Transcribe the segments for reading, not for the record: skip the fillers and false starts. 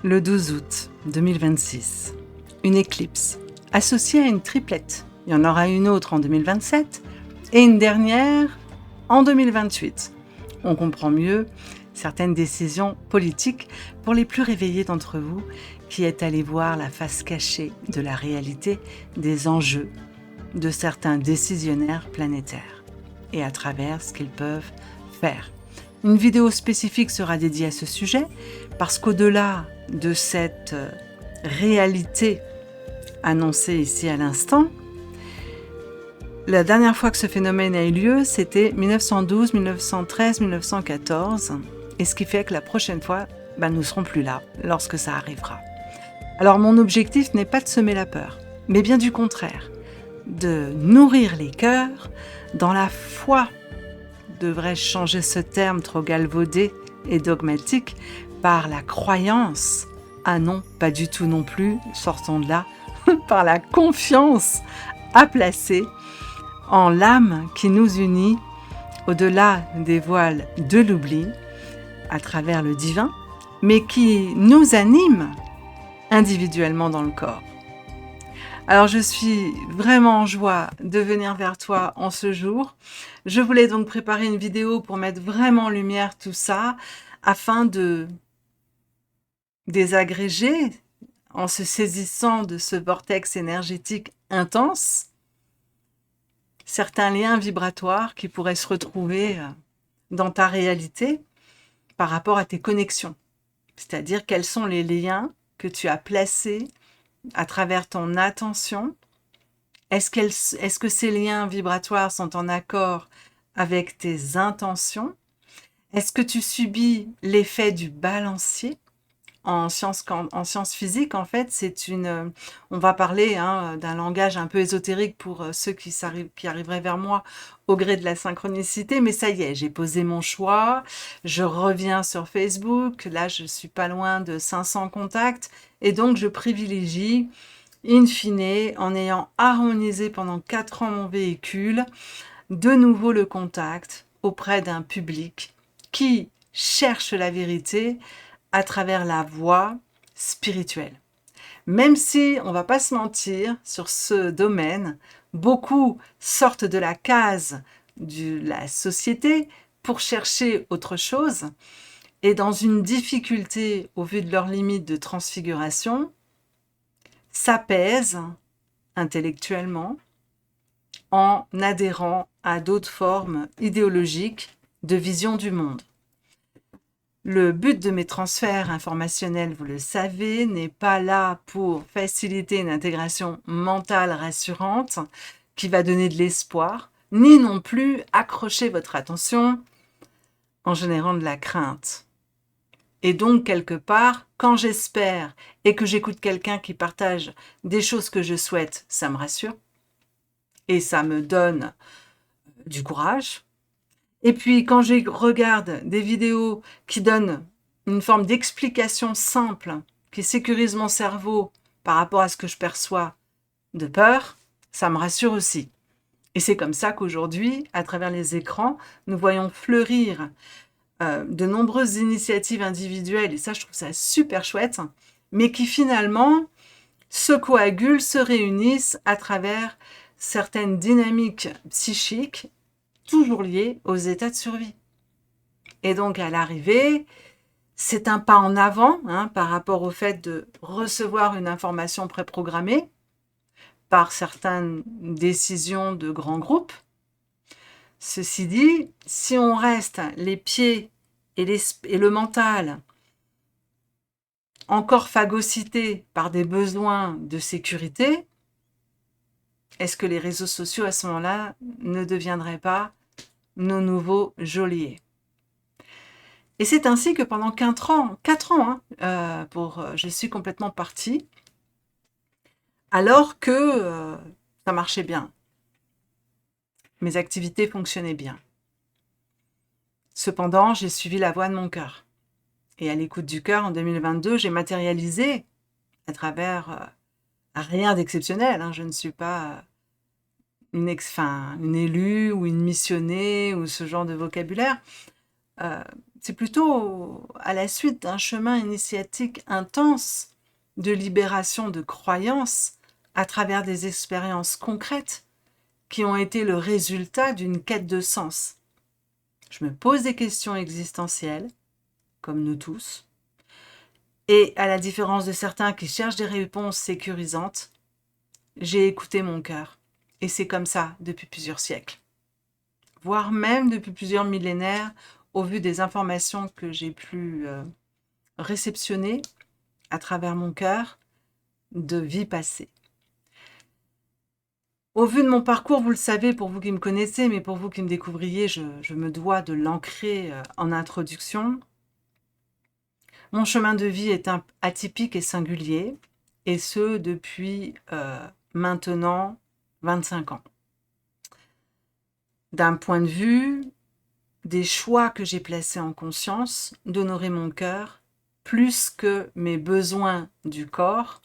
Le 12 août 2026, une éclipse associée à une triplette. Il y en aura une autre en 2027 et une dernière en 2028. On comprend mieux certaines décisions politiques pour les plus réveillés d'entre vous qui êtes allés voir la face cachée de la réalité des enjeux de certains décisionnaires planétaires et à travers ce qu'ils peuvent faire. Une vidéo spécifique sera dédiée à ce sujet parce qu'au-delà de cette réalité annoncée ici à l'instant, la dernière fois que ce phénomène a eu lieu, c'était 1912, 1913, 1914, et ce qui fait que la prochaine fois, nous ne serons plus là lorsque ça arrivera. Alors mon objectif n'est pas de semer la peur, mais bien du contraire, de nourrir les cœurs dans la foi. Devrais-je changer ce terme trop galvaudé et dogmatique par la croyance? Ah non, pas du tout non plus, sortons de là, par la confiance à placer en l'âme qui nous unit au-delà des voiles de l'oubli, à travers le divin, mais qui nous anime individuellement dans le corps. Alors je suis vraiment en joie de venir vers toi en ce jour. Je voulais donc préparer une vidéo pour mettre vraiment en lumière tout ça, afin de désagréger en se saisissant de ce vortex énergétique intense, certains liens vibratoires qui pourraient se retrouver dans ta réalité par rapport à tes connexions. C'est-à-dire quels sont les liens que tu as placés à travers ton attention. Est-ce que ces liens vibratoires sont en accord avec tes intentions? Est-ce que tu subis l'effet du balancier? En sciences physiques, en fait, on va parler d'un langage un peu ésotérique pour ceux qui arriveraient vers moi au gré de la synchronicité, mais ça y est, j'ai posé mon choix, je reviens sur Facebook, là je suis pas loin de 500 contacts, et donc je privilégie, in fine, en ayant harmonisé pendant 4 ans mon véhicule, de nouveau le contact auprès d'un public qui cherche la vérité à travers la voie spirituelle. Même si, on va pas se mentir, sur ce domaine, beaucoup sortent de la case de la société pour chercher autre chose, et dans une difficulté au vu de leurs limites de transfiguration, s'apaisent intellectuellement en adhérant à d'autres formes idéologiques de vision du monde. Le but de mes transferts informationnels, vous le savez, n'est pas là pour faciliter une intégration mentale rassurante qui va donner de l'espoir, ni non plus accrocher votre attention en générant de la crainte. Et donc, quelque part, quand j'espère et que j'écoute quelqu'un qui partage des choses que je souhaite, ça me rassure et ça me donne du courage. Et puis, quand je regarde des vidéos qui donnent une forme d'explication simple, qui sécurise mon cerveau par rapport à ce que je perçois de peur, ça me rassure aussi. Et c'est comme ça qu'aujourd'hui, à travers les écrans, nous voyons fleurir de nombreuses initiatives individuelles, et ça, je trouve ça super chouette, mais qui finalement se coagulent, se réunissent à travers certaines dynamiques psychiques toujours liées aux états de survie. Et donc, à l'arrivée, c'est un pas en avant par rapport au fait de recevoir une information préprogrammée par certaines décisions de grands groupes. Ceci dit, si on reste les pieds et le mental encore phagocytés par des besoins de sécurité, est-ce que les réseaux sociaux à ce moment-là ne deviendraient pas nos nouveaux geôliers? Et c'est ainsi que pendant 4 ans, je suis complètement partie, alors que ça marchait bien. Mes activités fonctionnaient bien. Cependant, j'ai suivi la voie de mon cœur. Et à l'écoute du cœur, en 2022, j'ai matérialisé à travers rien d'exceptionnel. Je ne suis pas une élue ou une missionnée ou ce genre de vocabulaire. c'est plutôt à la suite d'un chemin initiatique intense de libération de croyances à travers des expériences concrètes qui ont été le résultat d'une quête de sens. Je me pose des questions existentielles, comme nous tous, et à la différence de certains qui cherchent des réponses sécurisantes, j'ai écouté mon cœur. Et c'est comme ça depuis plusieurs siècles, voire même depuis plusieurs millénaires, au vu des informations que j'ai pu réceptionner à travers mon cœur de vie passée. Au vu de mon parcours, vous le savez, pour vous qui me connaissez, mais pour vous qui me découvriez, je me dois de l'ancrer en introduction. Mon chemin de vie est atypique et singulier, et ce depuis maintenant 25 ans. D'un point de vue des choix que j'ai placés en conscience, d'honorer mon cœur plus que mes besoins du corps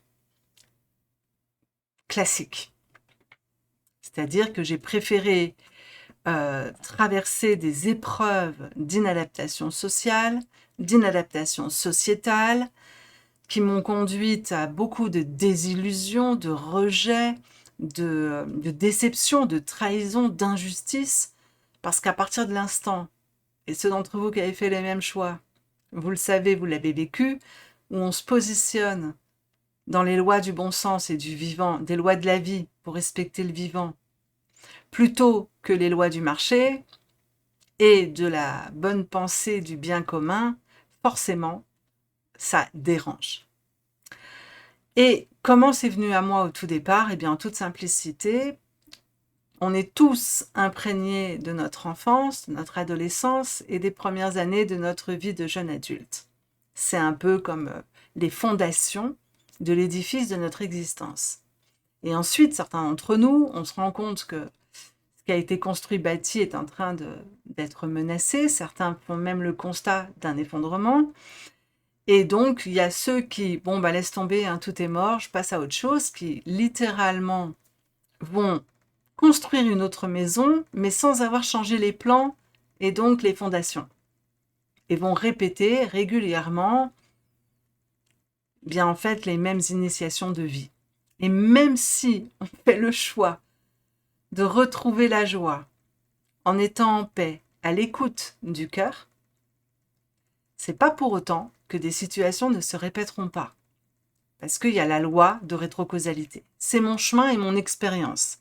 classiques. C'est-à-dire que j'ai préféré traverser des épreuves d'inadaptation sociale, d'inadaptation sociétale, qui m'ont conduite à beaucoup de désillusions, de rejets, de déception, de trahison, d'injustice, parce qu'à partir de l'instant, et ceux d'entre vous qui avez fait les mêmes choix, vous le savez, vous l'avez vécu, où on se positionne dans les lois du bon sens et du vivant, des lois de la vie pour respecter le vivant, plutôt que les lois du marché et de la bonne pensée du bien commun, forcément, ça dérange. Et comment c'est venu à moi au tout départ? Eh bien, en toute simplicité, on est tous imprégnés de notre enfance, de notre adolescence et des premières années de notre vie de jeune adulte. C'est un peu comme les fondations de l'édifice de notre existence. Et ensuite, certains d'entre nous, on se rend compte que ce qui a été construit, bâti, est en train d'être menacé. Certains font même le constat d'un effondrement. Et donc, il y a ceux qui, bon, bah laisse tomber, hein, tout est mort, je passe à autre chose, qui littéralement vont construire une autre maison, mais sans avoir changé les plans et donc les fondations. Et vont répéter régulièrement, bien en fait, les mêmes initiations de vie. Et même si on fait le choix de retrouver la joie en étant en paix, à l'écoute du cœur, c'est pas pour autant que des situations ne se répéteront pas. Parce qu'il y a la loi de rétrocausalité. C'est mon chemin et mon expérience.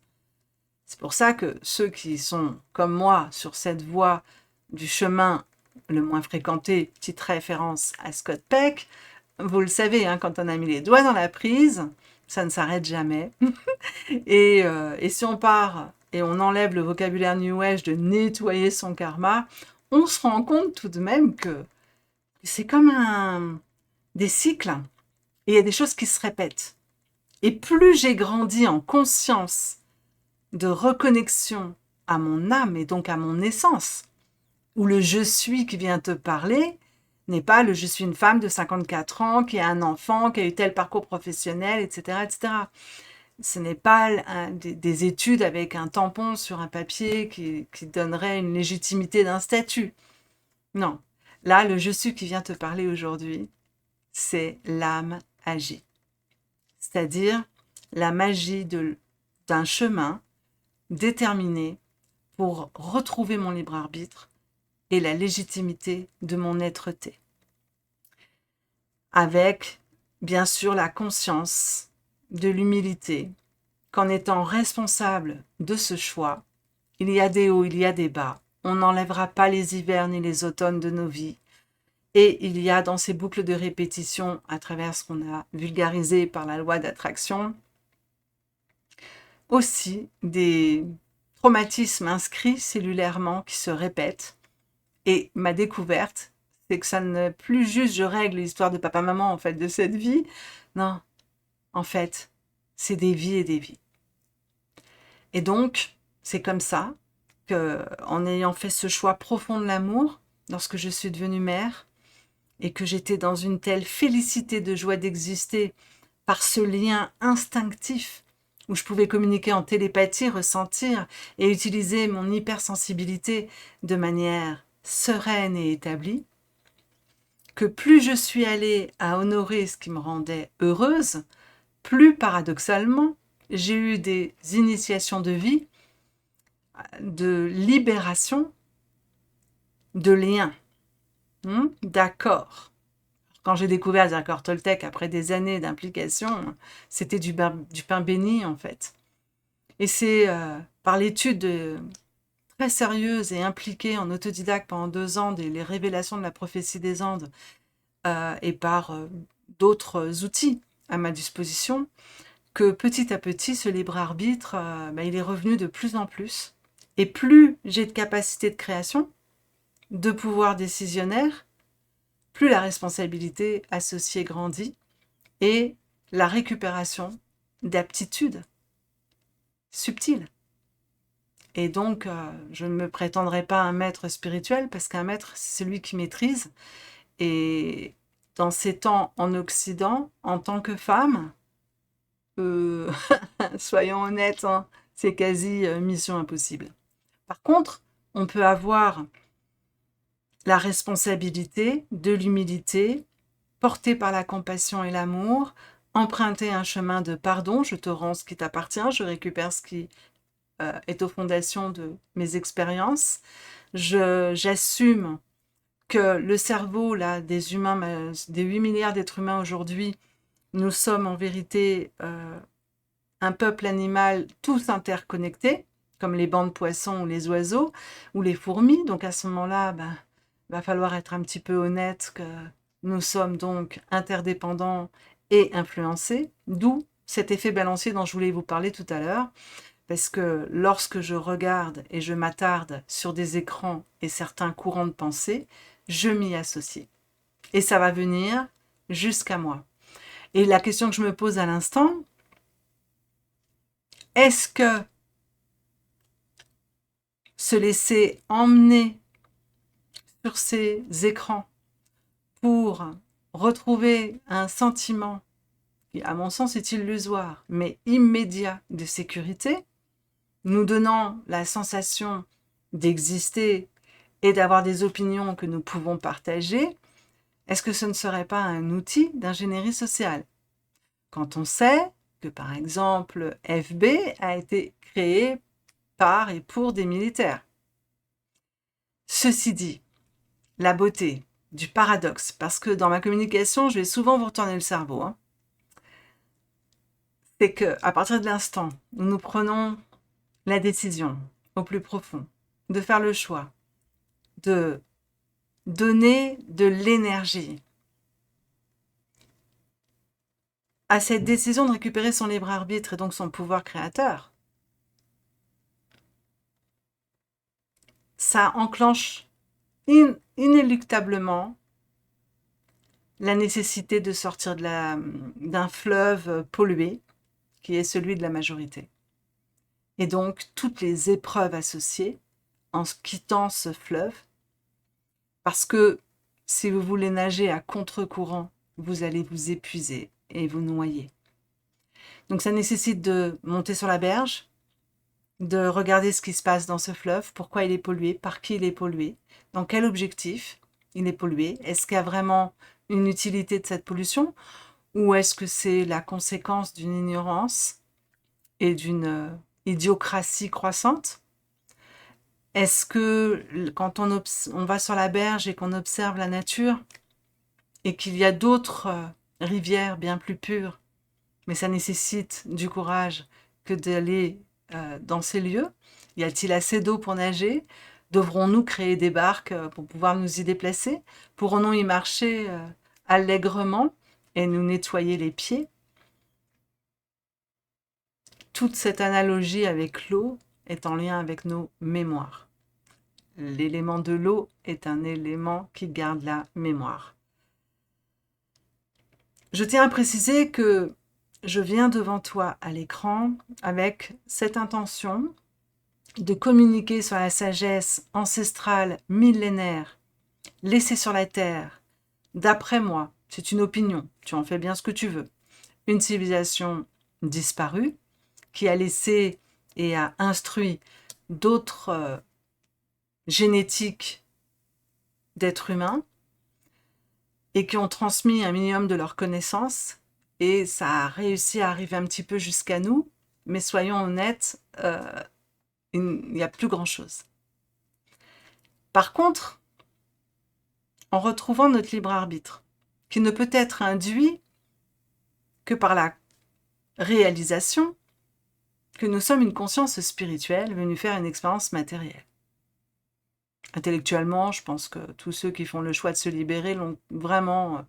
C'est pour ça que ceux qui sont, comme moi, sur cette voie du chemin le moins fréquenté, petite référence à Scott Peck, vous le savez, hein, quand on a mis les doigts dans la prise, ça ne s'arrête jamais. Et si on part et on enlève le vocabulaire New Age de nettoyer son karma, on se rend compte tout de même que c'est comme des cycles, et il y a des choses qui se répètent. Et plus j'ai grandi en conscience de reconnexion à mon âme et donc à mon essence, où le je suis qui vient te parler n'est pas le je suis une femme de 54 ans qui a un enfant, qui a eu tel parcours professionnel, etc. etc. Ce n'est pas des études avec un tampon sur un papier qui donnerait une légitimité d'un statut. Non. Là, le je suis qui vient te parler aujourd'hui, c'est l'âme agie. C'est-à-dire la magie d'un chemin déterminé pour retrouver mon libre arbitre et la légitimité de mon être-té. Avec, bien sûr, la conscience de l'humilité, qu'en étant responsable de ce choix, il y a des hauts, il y a des bas. On n'enlèvera pas les hivers ni les automnes de nos vies. Et il y a dans ces boucles de répétition, à travers ce qu'on a vulgarisé par la loi d'attraction, aussi des traumatismes inscrits cellulairement qui se répètent. Et ma découverte, c'est que ça n'est plus juste je règle l'histoire de papa-maman en fait de cette vie. Non, en fait, c'est des vies et des vies. Et donc, c'est comme ça que, en ayant fait ce choix profond de l'amour, lorsque je suis devenue mère, et que j'étais dans une telle félicité de joie d'exister par ce lien instinctif où je pouvais communiquer en télépathie, ressentir et utiliser mon hypersensibilité de manière sereine et établie, que plus je suis allée à honorer ce qui me rendait heureuse, plus paradoxalement, j'ai eu des initiations de vie, de libération, de liens, d'accords. Quand j'ai découvert les accords Toltec, après des années d'implication, c'était du pain béni en fait. Et c'est par l'étude très sérieuse et impliquée en autodidacte pendant 2 ans les révélations de la prophétie des Andes et par d'autres outils à ma disposition, que petit à petit, ce libre arbitre, il est revenu de plus en plus. Et plus j'ai de capacité de création, de pouvoir décisionnaire, plus la responsabilité associée grandit et la récupération d'aptitudes subtiles. Et donc, je ne me prétendrai pas un maître spirituel, parce qu'un maître, c'est celui qui maîtrise. Et dans ces temps en Occident, en tant que femme, soyons honnêtes, hein, c'est quasi mission impossible. Par contre, on peut avoir la responsabilité de l'humilité, portée par la compassion et l'amour, emprunter un chemin de pardon, je te rends ce qui t'appartient, je récupère ce qui est aux fondations de mes expériences. J'assume que le cerveau là, des humains, des 8 milliards d'êtres humains aujourd'hui, nous sommes en vérité un peuple animal tous interconnectés, comme les bancs de poissons ou les oiseaux, ou les fourmis. Donc à ce moment-là, va falloir être un petit peu honnête que nous sommes donc interdépendants et influencés, d'où cet effet balancier dont je voulais vous parler tout à l'heure, parce que lorsque je regarde et je m'attarde sur des écrans et certains courants de pensée, je m'y associe. Et ça va venir jusqu'à moi. Et la question que je me pose à l'instant, est-ce que se laisser emmener sur ces écrans pour retrouver un sentiment qui, à mon sens, est illusoire, mais immédiat de sécurité, nous donnant la sensation d'exister et d'avoir des opinions que nous pouvons partager, est-ce que ce ne serait pas un outil d'ingénierie sociale? Quand on sait que, par exemple, FB a été créé par et pour des militaires. Ceci dit, la beauté du paradoxe, parce que dans ma communication, je vais souvent vous retourner le cerveau, c'est qu'à partir de l'instant où nous prenons la décision au plus profond de faire le choix de donner de l'énergie à cette décision de récupérer son libre arbitre et donc son pouvoir créateur, ça enclenche inéluctablement la nécessité de sortir d'un fleuve pollué qui est celui de la majorité. Et donc toutes les épreuves associées en quittant ce fleuve, parce que si vous voulez nager à contre-courant, vous allez vous épuiser et vous noyer. Donc ça nécessite de monter sur la berge, de regarder ce qui se passe dans ce fleuve, pourquoi il est pollué, par qui il est pollué, dans quel objectif il est pollué, est-ce qu'il y a vraiment une utilité de cette pollution, ou est-ce que c'est la conséquence d'une ignorance et d'une idiocratie croissante? Est-ce que quand on va sur la berge et qu'on observe la nature et qu'il y a d'autres rivières bien plus pures, mais ça nécessite du courage que d'aller dans ces lieux? Y a-t-il assez d'eau pour nager? Devrons-nous créer des barques pour pouvoir nous y déplacer? Pourrons-nous y marcher allègrement et nous nettoyer les pieds? Toute cette analogie avec l'eau est en lien avec nos mémoires. L'élément de l'eau est un élément qui garde la mémoire. Je tiens à préciser que je viens devant toi à l'écran avec cette intention de communiquer sur la sagesse ancestrale millénaire laissée sur la Terre, d'après moi, c'est une opinion, tu en fais bien ce que tu veux, une civilisation disparue qui a laissé et a instruit d'autres génétiques d'êtres humains et qui ont transmis un minimum de leurs connaissances, et ça a réussi à arriver un petit peu jusqu'à nous, mais soyons honnêtes, il n'y a plus grand-chose. Par contre, en retrouvant notre libre arbitre, qui ne peut être induit que par la réalisation que nous sommes une conscience spirituelle venue faire une expérience matérielle. Intellectuellement, je pense que tous ceux qui font le choix de se libérer l'ont vraiment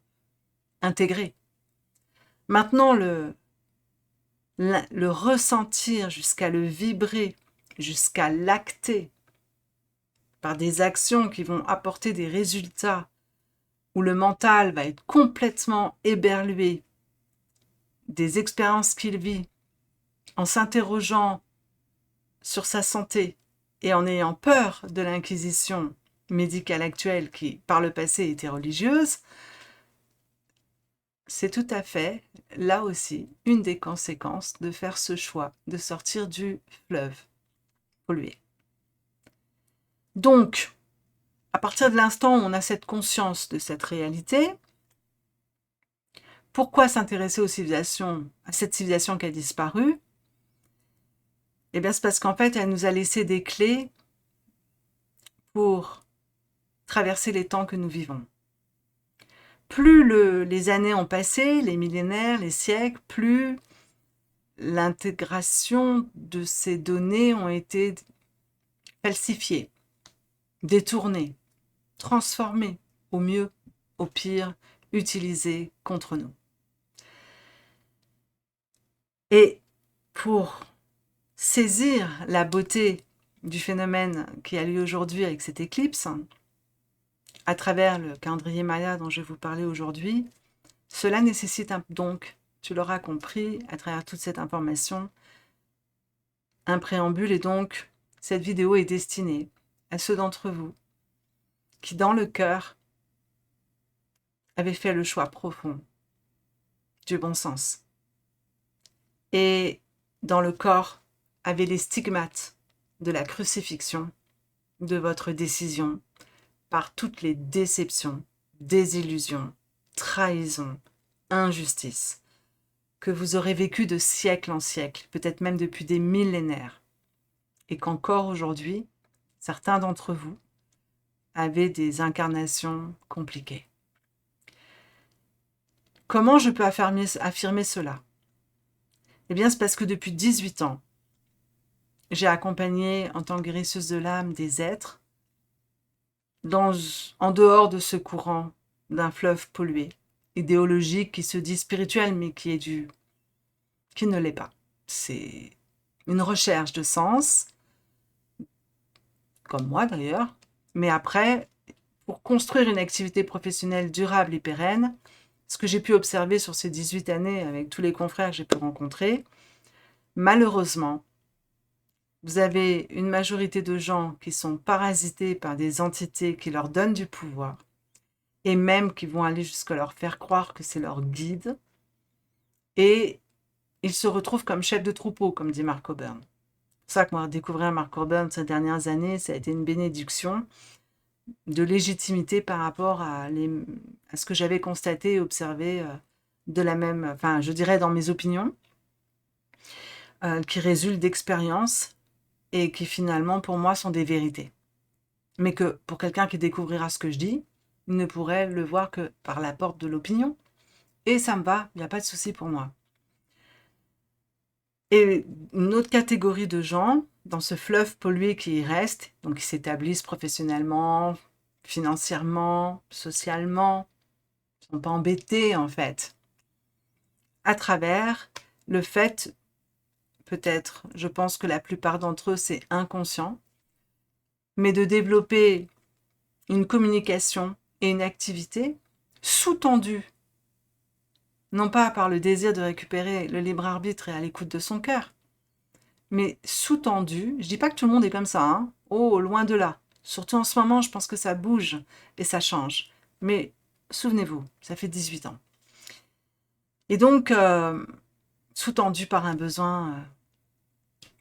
intégré. Maintenant, le ressentir jusqu'à le vibrer, jusqu'à l'acter par des actions qui vont apporter des résultats où le mental va être complètement éberlué des expériences qu'il vit en s'interrogeant sur sa santé et en ayant peur de l'inquisition médicale actuelle qui, par le passé, était religieuse, c'est tout à fait, là aussi, une des conséquences de faire ce choix, de sortir du fleuve pollué. Donc, à partir de l'instant où on a cette conscience de cette réalité, pourquoi s'intéresser à cette civilisation qui a disparu? Eh bien, c'est parce qu'en fait, elle nous a laissé des clés pour traverser les temps que nous vivons. Plus les années ont passé, les millénaires, les siècles, plus l'intégration de ces données ont été falsifiées, détournées, transformées, au mieux, au pire, utilisées contre nous. Et pour saisir la beauté du phénomène qui a lieu aujourd'hui avec cette éclipse, à travers le calendrier Maya dont je vais vous parler aujourd'hui, cela nécessite donc, tu l'auras compris, à travers toute cette information, un préambule, et donc cette vidéo est destinée à ceux d'entre vous qui, dans le cœur, avaient fait le choix profond du bon sens et dans le corps avaient les stigmates de la crucifixion de votre décision par toutes les déceptions, désillusions, trahisons, injustices que vous aurez vécues de siècle en siècle, peut-être même depuis des millénaires, et qu'encore aujourd'hui, certains d'entre vous avaient des incarnations compliquées. Comment je peux affirmer cela? Eh bien, c'est parce que depuis 18 ans, j'ai accompagné en tant que guérisseuse de l'âme des êtres en dehors de ce courant d'un fleuve pollué, idéologique qui se dit spirituel, mais qui ne l'est pas. C'est une recherche de sens, comme moi d'ailleurs, mais après, pour construire une activité professionnelle durable et pérenne, ce que j'ai pu observer sur ces 18 années avec tous les confrères que j'ai pu rencontrer, malheureusement, vous avez une majorité de gens qui sont parasités par des entités qui leur donnent du pouvoir et même qui vont aller jusqu'à leur faire croire que c'est leur guide, et ils se retrouvent comme chefs de troupeau, comme dit Mark Coburn. C'est pour ça que moi, découvrir Mark Coburn ces dernières années, ça a été une bénédiction de légitimité par rapport à ce que j'avais constaté et observé je dirais dans mes opinions, qui résultent d'expériences et qui finalement pour moi sont des vérités. Mais que pour quelqu'un qui découvrira ce que je dis, il ne pourrait le voir que par la porte de l'opinion. Et ça me va, il n'y a pas de souci pour moi. Et une autre catégorie de gens, dans ce fleuve pollué qui y reste, donc qui s'établissent professionnellement, financièrement, socialement, ils ne sont pas embêtés en fait, à travers le fait, peut-être, je pense que la plupart d'entre eux, c'est inconscient, mais de développer une communication et une activité sous-tendue, non pas par le désir de récupérer le libre arbitre et à l'écoute de son cœur, mais sous-tendue, je dis pas que tout le monde est comme ça, hein. Oh, loin de là. Surtout en ce moment, je pense que ça bouge et ça change. Mais souvenez-vous, ça fait 18 ans. Et donc, sous-tendu par un besoin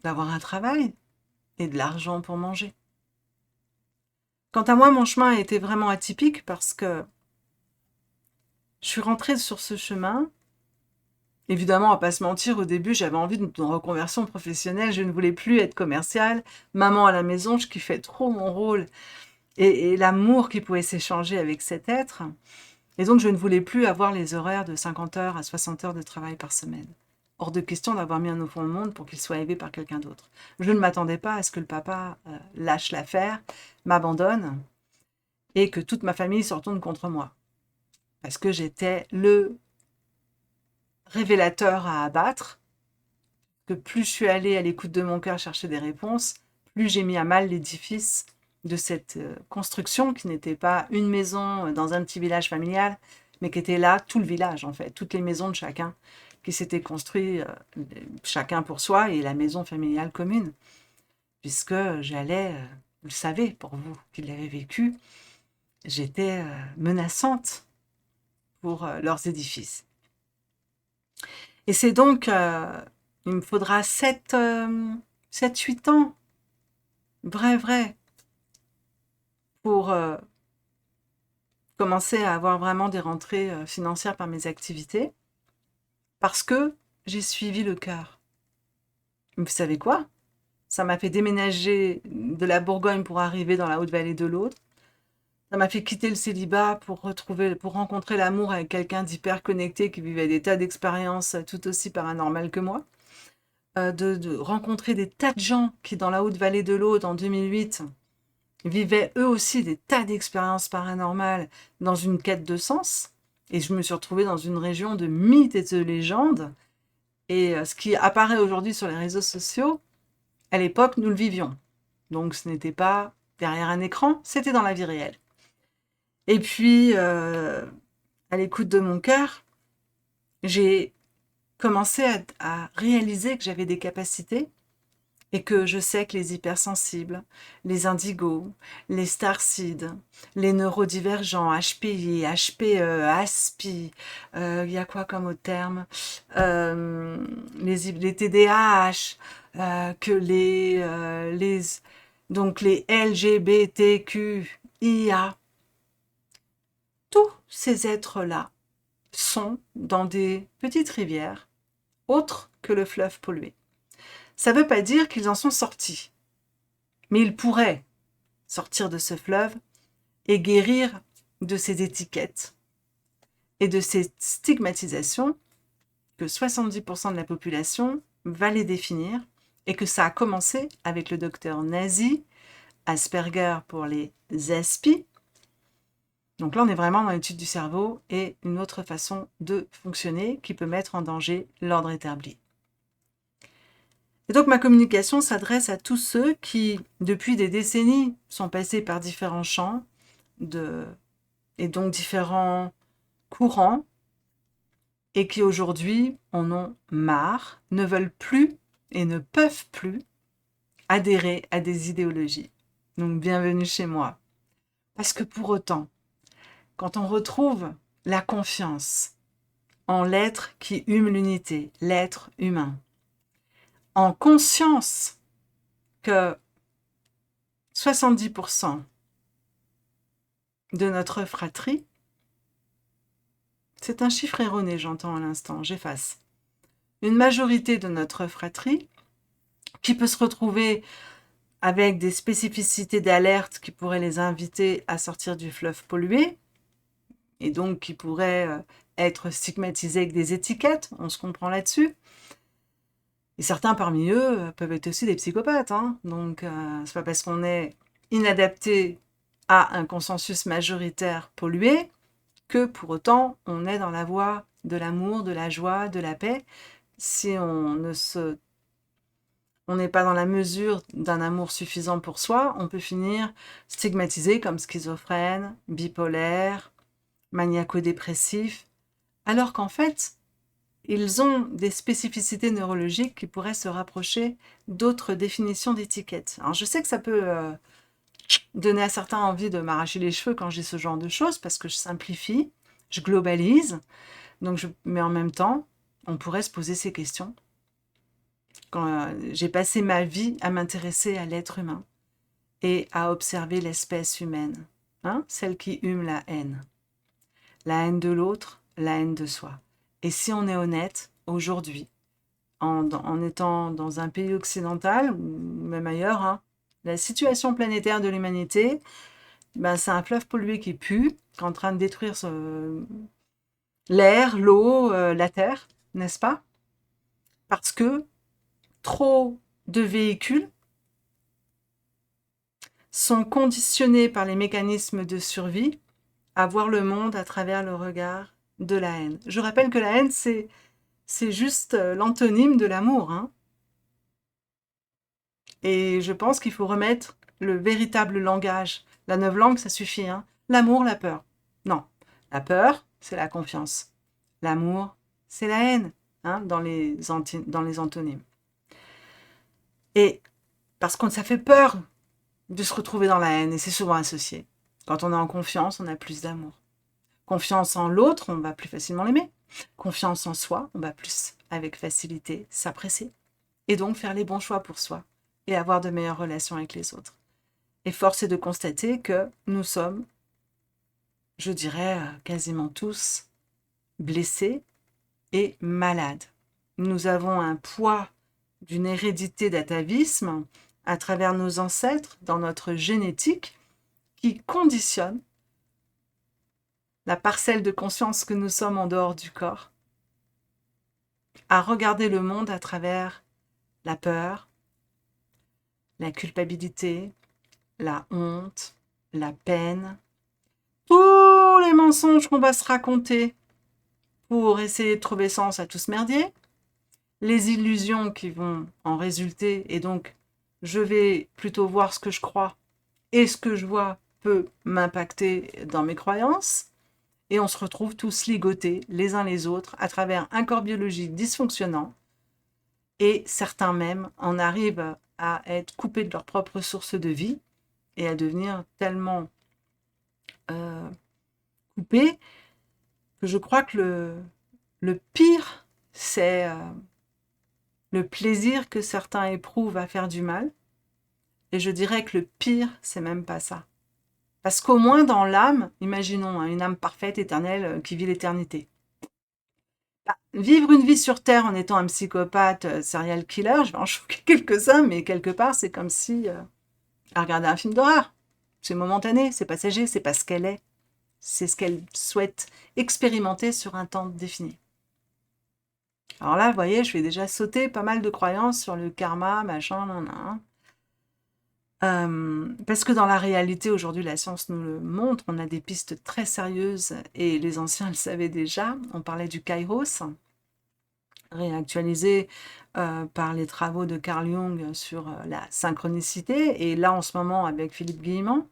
d'avoir un travail et de l'argent pour manger. Quant à moi, mon chemin a été vraiment atypique parce que Je suis rentrée sur ce chemin. Évidemment, on va pas se mentir, au début, j'avais envie d'une reconversion professionnelle. Je ne voulais plus être commerciale. Maman à la maison, je kiffais trop mon rôle et l'amour qui pouvait s'échanger avec cet être. Et donc, je ne voulais plus avoir les horaires de 50 heures à 60 heures de travail par semaine. Hors de question d'avoir mis un enfant au monde pour qu'il soit élevé par quelqu'un d'autre. Je ne m'attendais pas à ce que le papa lâche l'affaire, m'abandonne et que toute ma famille se retourne contre moi. Parce que j'étais le révélateur à abattre, que plus je suis allée à l'écoute de mon cœur chercher des réponses, plus j'ai mis à mal l'édifice de cette construction qui n'était pas une maison dans un petit village familial, mais qui était là, tout le village en fait, toutes les maisons de chacun qui s'étaient construites chacun pour soi et la maison familiale commune. Puisque j'allais, vous le savez, pour vous qui l'avez vécu, j'étais menaçante pour leurs édifices. Et c'est donc, il me faudra 7-8 ans, vrai, pour commencer à avoir vraiment des rentrées financières par mes activités, parce que j'ai suivi le cœur. Vous savez quoi? Ça m'a fait déménager de la Bourgogne pour arriver dans la Haute-Vallée de l'Aude. Ça m'a fait quitter le célibat pour rencontrer l'amour avec quelqu'un d'hyper connecté qui vivait des tas d'expériences tout aussi paranormales que moi. De rencontrer des tas de gens qui, dans la Haute-Vallée de l'Aude, en 2008, vivaient eux aussi des tas d'expériences paranormales dans une quête de sens. Et je me suis retrouvée dans une région de mythes et de légendes. Et ce qui apparaît aujourd'hui sur les réseaux sociaux, à l'époque, nous le vivions. Donc ce n'était pas derrière un écran, c'était dans la vie réelle. Et puis, à l'écoute de mon cœur, j'ai commencé à réaliser que j'avais des capacités et que je sais que les hypersensibles, les indigos, les starseeds, les neurodivergents, HPI, HPE, ASPI, il y a quoi comme autre terme, les TDAH, que donc les LGBTQIA, tous ces êtres-là sont dans des petites rivières autres que le fleuve pollué. Ça ne veut pas dire qu'ils en sont sortis, mais ils pourraient sortir de ce fleuve et guérir de ces étiquettes et de ces stigmatisations que 70% de la population va les définir et que ça a commencé avec le docteur nazi, Asperger pour les ASPI. Donc là, on est vraiment dans l'étude du cerveau et une autre façon de fonctionner qui peut mettre en danger l'ordre établi. Et donc ma communication s'adresse à tous ceux qui, depuis des décennies, sont passés par différents champs et donc différents courants et qui aujourd'hui en ont marre, ne veulent plus et ne peuvent plus adhérer à des idéologies. Donc bienvenue chez moi. Parce que pour autant, quand on retrouve la confiance en l'être qui hume l'unité, l'être humain, en conscience que 70% de notre fratrie, c'est un chiffre erroné, j'entends à l'instant, j'efface. Une majorité de notre fratrie qui peut se retrouver avec des spécificités d'alerte qui pourraient les inviter à sortir du fleuve pollué et donc qui pourraient être stigmatisés avec des étiquettes, on se comprend là-dessus. Et certains parmi eux peuvent être aussi des psychopathes, hein. Donc c'est pas parce qu'on est inadapté à un consensus majoritaire pollué que pour autant on est dans la voie de l'amour, de la joie, de la paix. Si on n'est pas dans la mesure d'un amour suffisant pour soi, on peut finir stigmatisé comme schizophrène, bipolaire, maniaco-dépressif, alors qu'en fait, ils ont des spécificités neurologiques qui pourraient se rapprocher d'autres définitions d'étiquettes. Alors je sais que ça peut donner à certains envie de m'arracher les cheveux quand j'ai ce genre de choses, parce que je simplifie, je globalise, mais en même temps, on pourrait se poser ces questions. Quand j'ai passé ma vie à m'intéresser à l'être humain et à observer l'espèce humaine, hein, celle qui hume la haine de l'autre, la haine de soi. Et si on est honnête, aujourd'hui, en étant dans un pays occidental, ou même ailleurs, hein, la situation planétaire de l'humanité, ben, c'est un fleuve pollué qui pue, qui est en train de détruire l'air, l'eau, la terre, n'est-ce pas? Parce que trop de véhicules sont conditionnés par les mécanismes de survie à voir le monde à travers le regard de la haine. Je rappelle que la haine, c'est juste l'antonyme de l'amour, hein. Et je pense qu'il faut remettre le véritable langage. La neuve-langue, ça suffit, hein. L'amour, la peur. Non. La peur, c'est la confiance. L'amour, c'est la haine, hein, dans les antonymes. Et parce que ça fait peur de se retrouver dans la haine, et c'est souvent associé. Quand on est en confiance, on a plus d'amour. Confiance en l'autre, on va plus facilement l'aimer. Confiance en soi, on va plus, avec facilité, s'apprécier. Et donc faire les bons choix pour soi et avoir de meilleures relations avec les autres. Et force est de constater que nous sommes, je dirais, quasiment tous blessés et malades. Nous avons un poids d'une hérédité d'atavisme à travers nos ancêtres, dans notre génétique, qui conditionne la parcelle de conscience que nous sommes en dehors du corps, à regarder le monde à travers la peur, la culpabilité, la honte, la peine, tous les mensonges qu'on va se raconter pour essayer de trouver sens à tout ce merdier, les illusions qui vont en résulter, et donc je vais plutôt voir ce que je crois, et ce que je vois peut m'impacter dans mes croyances, et on se retrouve tous ligotés les uns les autres à travers un corps biologique dysfonctionnant, et certains même en arrivent à être coupés de leur propre source de vie et à devenir tellement coupés que je crois que le pire, c'est le plaisir que certains éprouvent à faire du mal. Et je dirais que le pire, c'est même pas ça. Parce qu'au moins dans l'âme, imaginons une âme parfaite, éternelle, qui vit l'éternité. Vivre une vie sur Terre en étant un psychopathe, serial killer, je vais en choquer quelques-uns, mais quelque part, c'est comme si à regarder un film d'horreur. C'est momentané, c'est passager, c'est pas ce qu'elle est. C'est ce qu'elle souhaite expérimenter sur un temps défini. Alors là, vous voyez, je vais déjà sauter pas mal de croyances sur le karma, machin, nan. Parce que dans la réalité, aujourd'hui, la science nous le montre, on a des pistes très sérieuses, et les anciens le savaient déjà. On parlait du kairos, réactualisé par les travaux de Carl Jung sur la synchronicité, et là, en ce moment, avec Philippe Guillemont,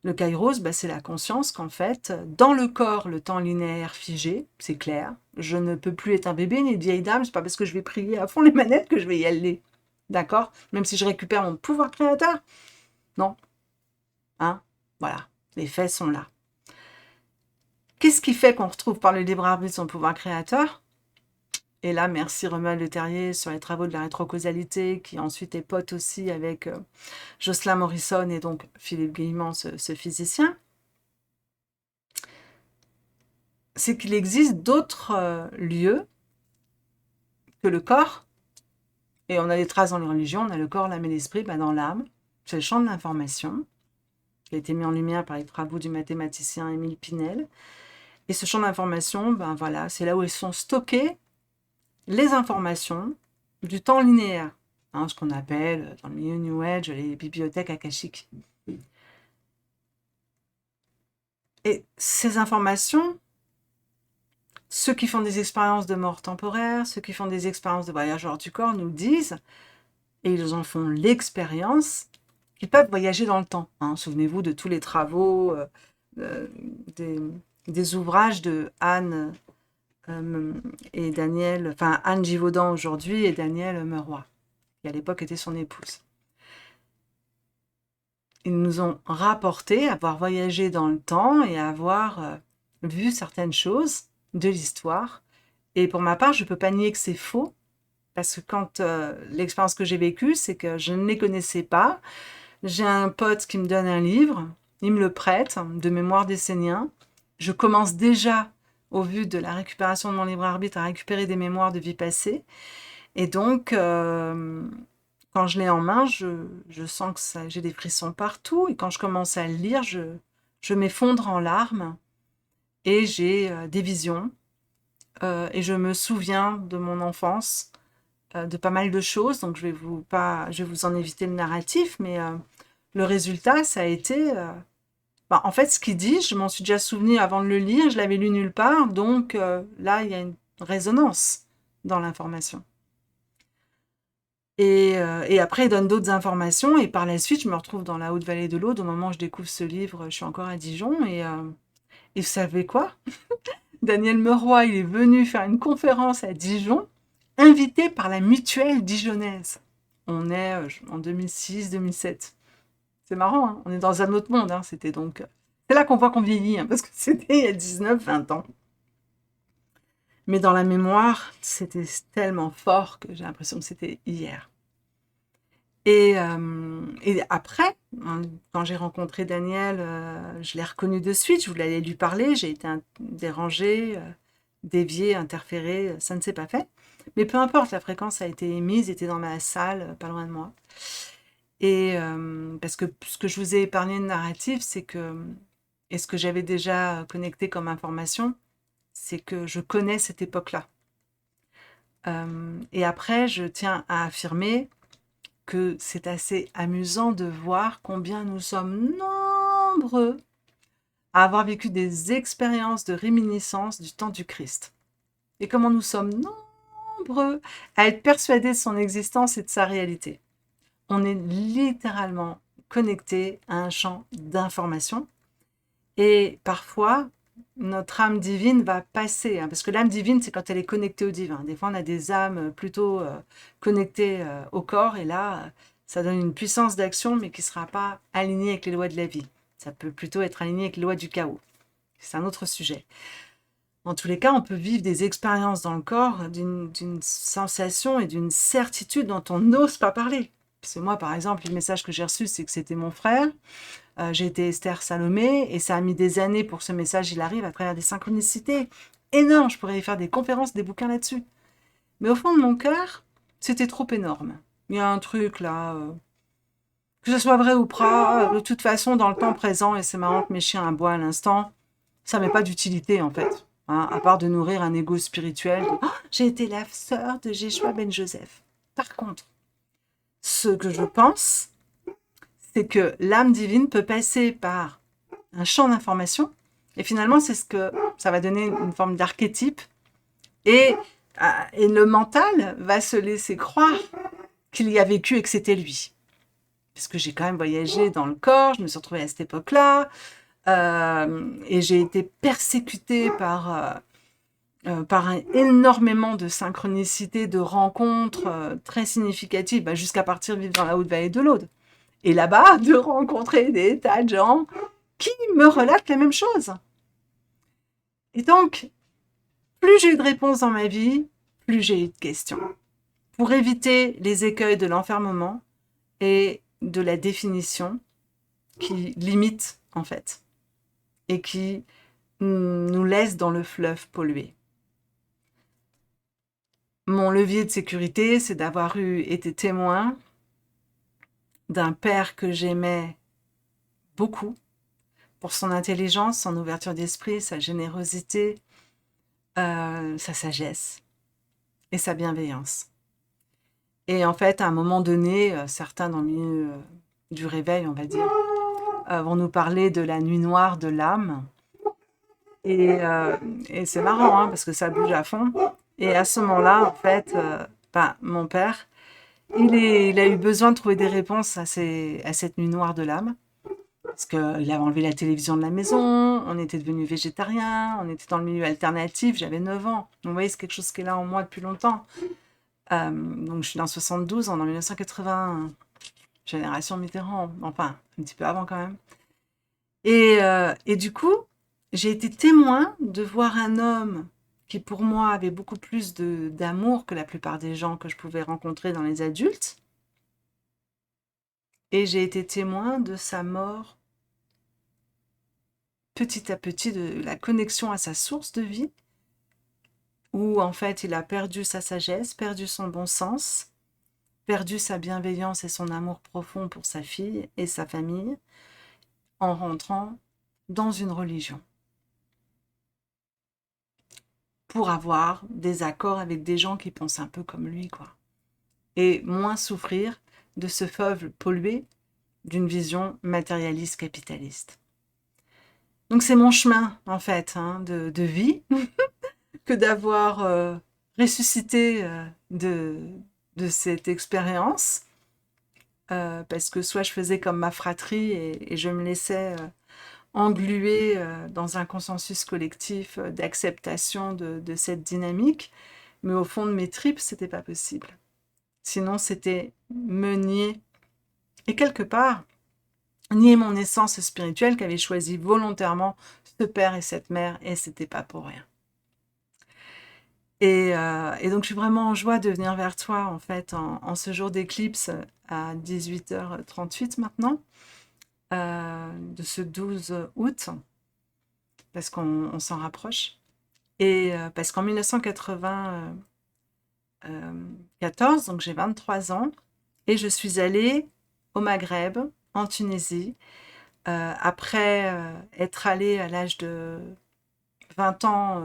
le kairos, c'est la conscience qu'en fait, dans le corps, le temps linéaire figé, c'est clair. Je ne peux plus être un bébé ni une vieille dame, c'est pas parce que je vais prier à fond les manettes que je vais y aller. D'accord? Même si je récupère mon pouvoir créateur. Non. Hein? Voilà. Les faits sont là. Qu'est-ce qui fait qu'on retrouve par le libre arbitre son pouvoir créateur? Et là, merci Romuald Le Terrier sur les travaux de la rétrocausalité, qui ensuite est pote aussi avec Jocelyn Morrison et donc Philippe Guillemont, ce physicien. C'est qu'il existe d'autres lieux que le corps. Et on a des traces dans les religions, on a le corps, l'âme et l'esprit, dans l'âme. C'est le champ de l'information, qui a été mis en lumière par les travaux du mathématicien Émile Pinel. Et ce champ d'information, voilà, c'est là où elles sont stockées les informations du temps linéaire, hein, ce qu'on appelle dans le milieu New Age les bibliothèques akashiques. Et ces informations, ceux qui font des expériences de mort temporaire, ceux qui font des expériences de voyage hors du corps nous disent, et ils en font l'expérience, qu'ils peuvent voyager dans le temps. Hein. Souvenez-vous de tous les travaux, des ouvrages de Anne et Daniel, enfin Anne Givaudan aujourd'hui et Daniel Meuroy, qui à l'époque était son épouse. Ils nous ont rapporté avoir voyagé dans le temps et avoir vu certaines choses de l'histoire. Et pour ma part, je ne peux pas nier que c'est faux, parce que quand l'expérience que j'ai vécue, c'est que je ne les connaissais pas. J'ai un pote qui me donne un livre, il me le prête, de mémoire d'Essénien. Je commence déjà au vu de la récupération de mon libre arbitre, à récupérer des mémoires de vie passée. Et donc, quand je l'ai en main, je sens que j'ai des frissons partout. Et quand je commence à le lire, je m'effondre en larmes et j'ai des visions. Et je me souviens de mon enfance, de pas mal de choses. Donc, je vais vous en éviter le narratif, mais le résultat, ça a été... en fait, ce qu'il dit, je m'en suis déjà souvenu avant de le lire, je l'avais lu nulle part. Donc, là, il y a une résonance dans l'information. Et après, il donne d'autres informations. Et par la suite, je me retrouve dans la Haute-Vallée de l'Aude. Au moment où je découvre ce livre, je suis encore à Dijon. Et vous savez quoi? Daniel Meroy, il est venu faire une conférence à Dijon, invité par la Mutuelle dijonnaise. On est en 2006-2007. C'est marrant, hein, on est dans un autre monde. Hein, c'était donc... C'est là qu'on voit qu'on vieillit, hein, parce que c'était il y a 19-20 ans. Mais dans la mémoire, c'était tellement fort que j'ai l'impression que c'était hier. Et après, quand j'ai rencontré Daniel, je l'ai reconnu de suite, je voulais aller lui parler, j'ai été dérangée, déviée, interférée, ça ne s'est pas fait. Mais peu importe, la fréquence a été émise, était dans ma salle, pas loin de moi. Et parce que ce que je vous ai épargné de narratif, c'est que, et ce que j'avais déjà connecté comme information, c'est que je connais cette époque-là. Et après, je tiens à affirmer que c'est assez amusant de voir combien nous sommes nombreux à avoir vécu des expériences de réminiscence du temps du Christ. Et comment nous sommes nombreux à être persuadés de son existence et de sa réalité. On est littéralement connecté à un champ d'information. Et parfois, notre âme divine va passer. Parce que l'âme divine, c'est quand elle est connectée au divin. Des fois, on a des âmes plutôt connectées au corps. Et là, ça donne une puissance d'action, mais qui ne sera pas alignée avec les lois de la vie. Ça peut plutôt être aligné avec les lois du chaos. C'est un autre sujet. Dans tous les cas, on peut vivre des expériences dans le corps d'une sensation et d'une certitude dont on n'ose pas parler. Parce que moi, par exemple, le message que j'ai reçu, c'est que c'était mon frère. J'ai été Esther Salomé et ça a mis des années pour que ce message il arrive à travers des synchronicités énormes. Je pourrais y faire des conférences, des bouquins là-dessus. Mais au fond de mon cœur, c'était trop énorme. Il y a un truc là, que ce soit vrai ou pas, de toute façon, dans le temps présent, et c'est marrant que mes chiens aboient à l'instant, ça n'a pas d'utilité en fait. Hein, à part de nourrir un ego spirituel. Oh, j'ai été la sœur de Yeshua Ben Joseph. Par contre, ce que je pense, c'est que l'âme divine peut passer par un champ d'information, et finalement, c'est ce que ça va donner une forme d'archétype, et le mental va se laisser croire qu'il y a vécu et que c'était lui. Parce que j'ai quand même voyagé dans le corps, je me suis retrouvée à cette époque-là, et j'ai été persécutée par énormément de synchronicités, de rencontres très significatives, jusqu'à partir vivre dans la Haute-Vallée de l'Aude. Et là-bas, de rencontrer des tas de gens qui me relatent les mêmes choses. Et donc, plus j'ai eu de réponses dans ma vie, plus j'ai eu de questions. Pour éviter les écueils de l'enfermement et de la définition qui limite, en fait, et qui nous laisse dans le fleuve pollué. Mon levier de sécurité, c'est d'avoir été témoin d'un père que j'aimais beaucoup pour son intelligence, son ouverture d'esprit, sa générosité, sa sagesse et sa bienveillance. Et en fait, à un moment donné, certains dans le milieu du réveil, on va dire, vont nous parler de la nuit noire de l'âme. Et c'est marrant, hein, parce que ça bouge à fond. Et à ce moment-là, en fait, mon père, il a eu besoin de trouver des réponses à cette nuit noire de l'âme. Parce qu'il avait enlevé la télévision de la maison, on était devenus végétariens, on était dans le milieu alternatif, j'avais 9 ans. Donc vous voyez, c'est quelque chose qui est là en moi depuis longtemps. Donc je suis dans 72, on est en 1980, génération Mitterrand, enfin un petit peu avant quand même. Et du coup, j'ai été témoin de voir un homme qui pour moi avait beaucoup plus d'amour que la plupart des gens que je pouvais rencontrer dans les adultes. Et j'ai été témoin de sa mort petit à petit, de la connexion à sa source de vie où en fait il a perdu sa sagesse, perdu son bon sens, perdu sa bienveillance et son amour profond pour sa fille et sa famille en rentrant dans une religion pour avoir des accords avec des gens qui pensent un peu comme lui, quoi. Et moins souffrir de ce fauve pollué d'une vision matérialiste capitaliste. Donc c'est mon chemin, en fait, hein, de vie, que d'avoir ressuscité de cette expérience, parce que soit je faisais comme ma fratrie et je me laissais engluer dans un consensus collectif d'acceptation de cette dynamique, mais au fond de mes tripes, c'était pas possible. Sinon, c'était me nier. Et quelque part, nier mon essence spirituelle qu'avait choisi volontairement ce père et cette mère, et c'était pas pour rien. Et donc, je suis vraiment en joie de venir vers toi, en fait, en ce jour d'éclipse à 18h38 maintenant, de ce 12 août, parce qu'on s'en rapproche. Et parce qu'en 1994, donc j'ai 23 ans, et je suis allée au Maghreb, en Tunisie, après être allée à l'âge de 20 ans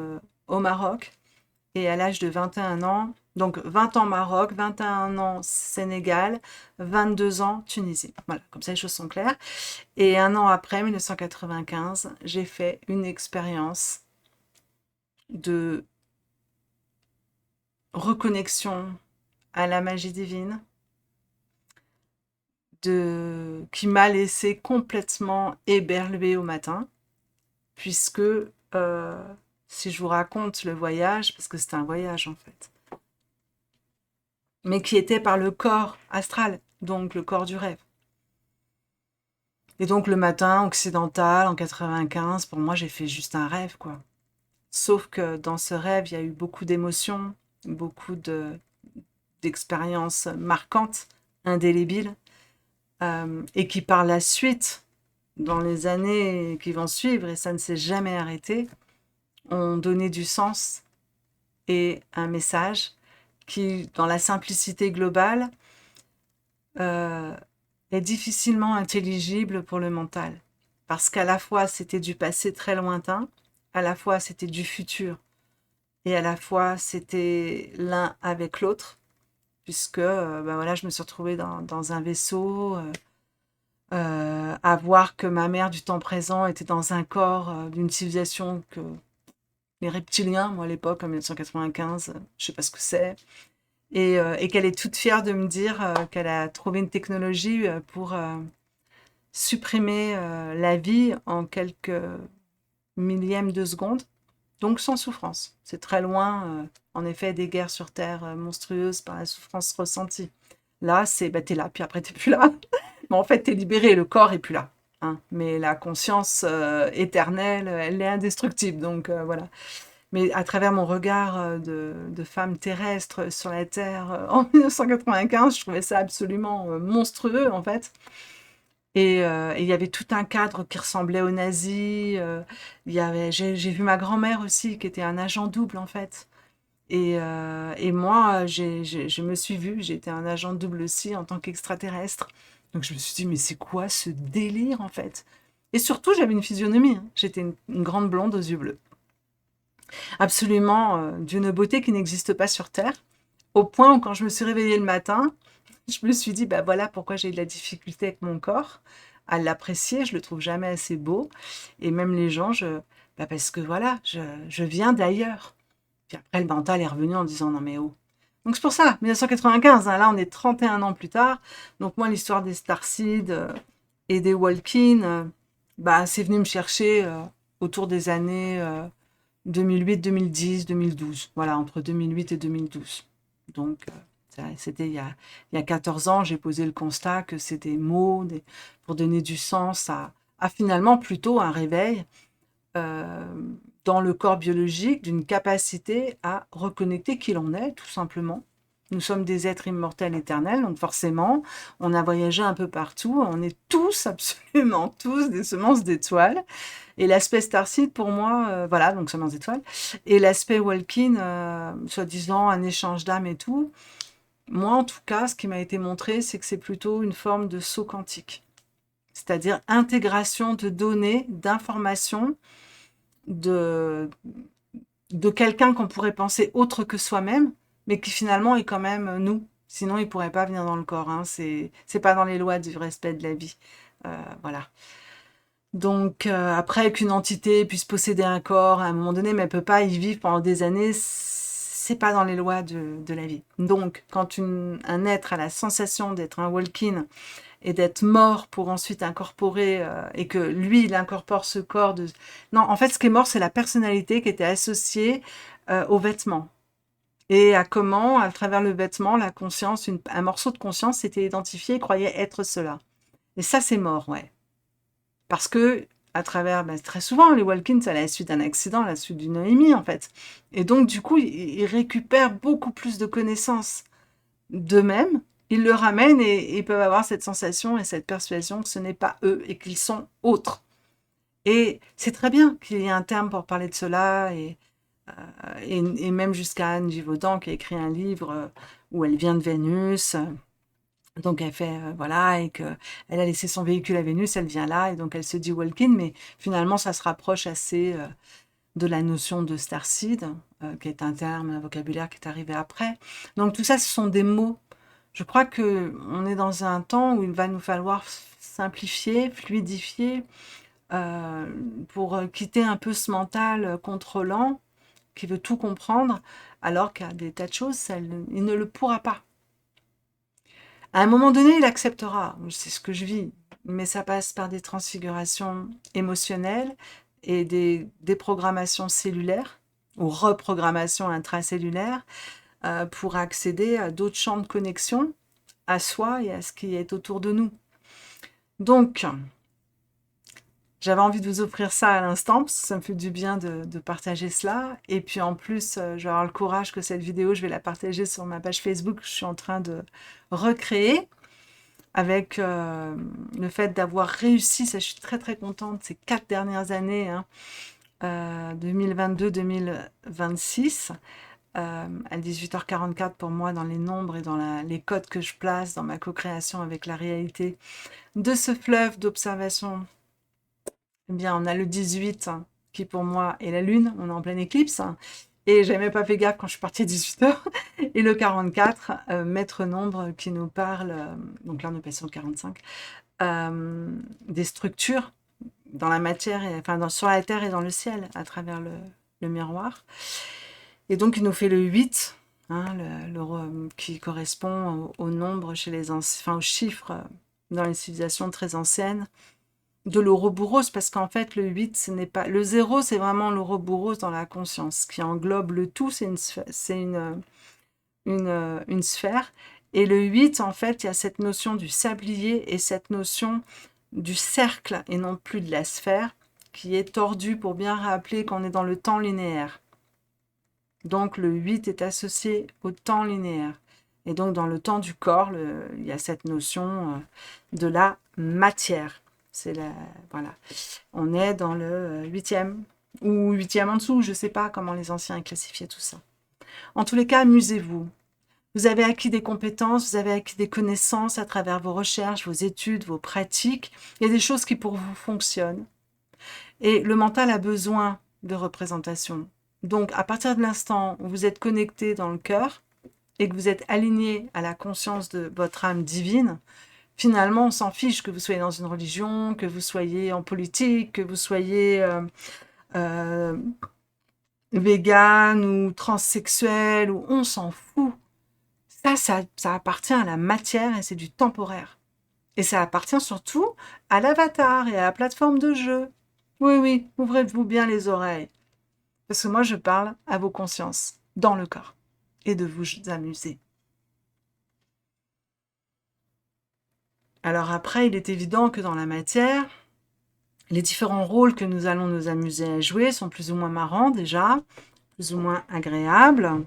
au Maroc, et à l'âge de 21 ans, donc 20 ans Maroc, 21 ans Sénégal, 22 ans Tunisie. Voilà, comme ça les choses sont claires. Et un an après, 1995, j'ai fait une expérience de reconnexion à la magie divine, qui m'a laissé complètement éberluée au matin, puisque si je vous raconte le voyage, parce que c'était un voyage en fait, mais qui était par le corps astral, donc le corps du rêve. Et donc le matin occidental, en 95, pour moi j'ai fait juste un rêve, quoi. Sauf que dans ce rêve, il y a eu beaucoup d'émotions, beaucoup d'expériences marquantes, indélébiles, et qui par la suite, dans les années qui vont suivre, et ça ne s'est jamais arrêté, ont donné du sens et un message qui, dans la simplicité globale, est difficilement intelligible pour le mental. Parce qu'à la fois, c'était du passé très lointain, à la fois, c'était du futur, et à la fois, c'était l'un avec l'autre, puisque ben voilà, je me suis retrouvée dans un vaisseau, à voir que ma mère du temps présent était dans un corps d'une civilisation que les reptiliens, moi à l'époque, en 1995, je sais pas ce que c'est, et qu'elle est toute fière de me dire qu'elle a trouvé une technologie pour supprimer la vie en quelques millièmes de seconde, donc sans souffrance. C'est très loin, en effet, des guerres sur Terre monstrueuses par la souffrance ressentie. Là, c'est, bah, t'es là, puis après, t'es plus là. Mais en fait, t'es libéré, le corps est plus là. Hein. Mais la conscience éternelle, elle est indestructible. Donc, voilà. Mais à travers mon regard de femme terrestre sur la Terre en 1995, je trouvais ça absolument monstrueux, en fait. Et il y avait tout un cadre qui ressemblait aux nazis. J'ai vu ma grand-mère aussi, qui était un agent double, en fait. Et moi, je me suis vue, j'étais un agent double aussi en tant qu'extraterrestre. Donc je me suis dit, mais c'est quoi ce délire, en fait? Et surtout, j'avais une physionomie. Hein. J'étais une grande blonde aux yeux bleus. Absolument d'une beauté qui n'existe pas sur Terre. Au point où, quand je me suis réveillée le matin, je me suis dit, bah voilà pourquoi j'ai de la difficulté avec mon corps à l'apprécier, je le trouve jamais assez beau. Et même les gens, bah parce que voilà, je viens d'ailleurs. Puis après, le mental est revenu en disant, non mais oh. Donc c'est pour ça, 1995, hein, là on est 31 ans plus tard. Donc moi, l'histoire des Starseed et des Walk-in, bah, c'est venu me chercher autour des années 2008, 2010, 2012. Voilà, entre 2008 et 2012. Donc, c'était il y a 14 ans, j'ai posé le constat que c'est des mots pour donner du sens à finalement plutôt un réveil euh, dans le corps biologique d'une capacité à reconnecter qui l'on est, tout simplement, Nous sommes des êtres immortels éternels, donc forcément, on a voyagé un peu partout. On est tous, absolument tous, des semences d'étoiles. Et l'aspect Starseed, pour moi, voilà, donc semences d'étoiles. Et l'aspect Walking, soi-disant un échange d'âme et tout. Moi, en tout cas, ce qui m'a été montré, c'est que c'est plutôt une forme de saut quantique. C'est-à-dire intégration de données, d'informations, de, de quelqu'un qu'on pourrait penser autre que soi-même, mais qui finalement est quand même nous. Sinon, il ne pourrait pas venir dans le corps. Hein. C'est pas dans les lois du respect de la vie. Voilà. Donc, après, qu'une entité puisse posséder un corps à un moment donné, mais elle ne peut pas y vivre pendant des années, c'est pas dans les lois de la vie. Donc, quand un être a la sensation d'être un walk-in et d'être mort pour ensuite incorporer, et que lui, il incorpore ce corps de... Non, en fait, ce qui est mort, c'est la personnalité qui était associée au vêtement. Et à comment, à travers le vêtement, la conscience, un morceau de conscience s'était identifié et croyait être cela. Et ça, c'est mort, ouais. Parce que, à travers, très souvent, les walk-ins, c'est à la suite d'un accident, à la suite d'une EMI, en fait. Et donc, du coup, ils récupèrent beaucoup plus de connaissances d'eux-mêmes, ils le ramènent et ils peuvent avoir cette sensation et cette persuasion que ce n'est pas eux et qu'ils sont autres. Et c'est très bien qu'il y ait un terme pour parler de cela, et même jusqu'à Anne Givaudan qui a écrit un livre où elle vient de Vénus, donc elle fait, voilà, et qu'elle a laissé son véhicule à Vénus, elle vient là, et donc elle se dit walk-in, mais finalement ça se rapproche assez de la notion de starseed, qui est un terme, un vocabulaire qui est arrivé après. Donc tout ça, ce sont des mots. Je crois qu'on est dans un temps où il va nous falloir simplifier, fluidifier, pour quitter un peu ce mental contrôlant qui veut tout comprendre, alors qu'il y a des tas de choses, il ne le pourra pas. À un moment donné, il acceptera. C'est ce que je vis. Mais ça passe par des transfigurations émotionnelles et des déprogrammations cellulaires ou reprogrammations intracellulaires pour accéder à d'autres champs de connexion à soi et à ce qui est autour de nous. Donc, j'avais envie de vous offrir ça à l'instant, parce que ça me fait du bien de partager cela. Et puis en plus, je vais avoir le courage que cette vidéo, je vais la partager sur ma page Facebook que je suis en train de recréer. Avec le fait d'avoir réussi, ça je suis très très contente, ces 4 dernières années, hein, 2022-2026, à 18h44 pour moi dans les nombres et dans les codes que je place dans ma co-création avec la réalité de ce fleuve d'observation. Eh bien, on a le 18 hein, qui pour moi est la lune, on est en pleine éclipse, hein, et j'avais même pas fait gaffe quand je suis partie à 18h, et le 44, maître nombre qui nous parle, donc là on est passé au 45, des structures dans la matière, sur la terre et dans le ciel, à travers le miroir. Et donc il nous fait le 8, hein, qui correspond au nombre chez les anciens, aux chiffres dans les civilisations très anciennes, de l'ouroboros, parce qu'en fait, le 8, ce n'est pas... Le 0, c'est vraiment l'ouroboros dans la conscience, qui englobe le tout, c'est une sphère. Et le 8, en fait, il y a cette notion du sablier et cette notion du cercle, et non plus de la sphère, qui est tordue pour bien rappeler qu'on est dans le temps linéaire. Donc, le 8 est associé au temps linéaire. Et donc, dans le temps du corps, il y a cette notion de la matière. Voilà. On est dans le 8e ou 8e en dessous, je ne sais pas comment les anciens classifiaient tout ça. En tous les cas, amusez-vous. Vous avez acquis des compétences, vous avez acquis des connaissances à travers vos recherches, vos études, vos pratiques. Il y a des choses qui pour vous fonctionnent. Et le mental a besoin de représentation. Donc, à partir de l'instant où vous êtes connecté dans le cœur et que vous êtes aligné à la conscience de votre âme divine, finalement, on s'en fiche que vous soyez dans une religion, que vous soyez en politique, que vous soyez végane ou transsexuel, ou on s'en fout. Ça appartient à la matière et c'est du temporaire. Et ça appartient surtout à l'avatar et à la plateforme de jeu. Oui, oui, ouvrez-vous bien les oreilles. Parce que moi, je parle à vos consciences, dans le corps, et de vous amuser. Alors après, il est évident que dans la matière, les différents rôles que nous allons nous amuser à jouer sont plus ou moins marrants déjà, plus ou moins agréables.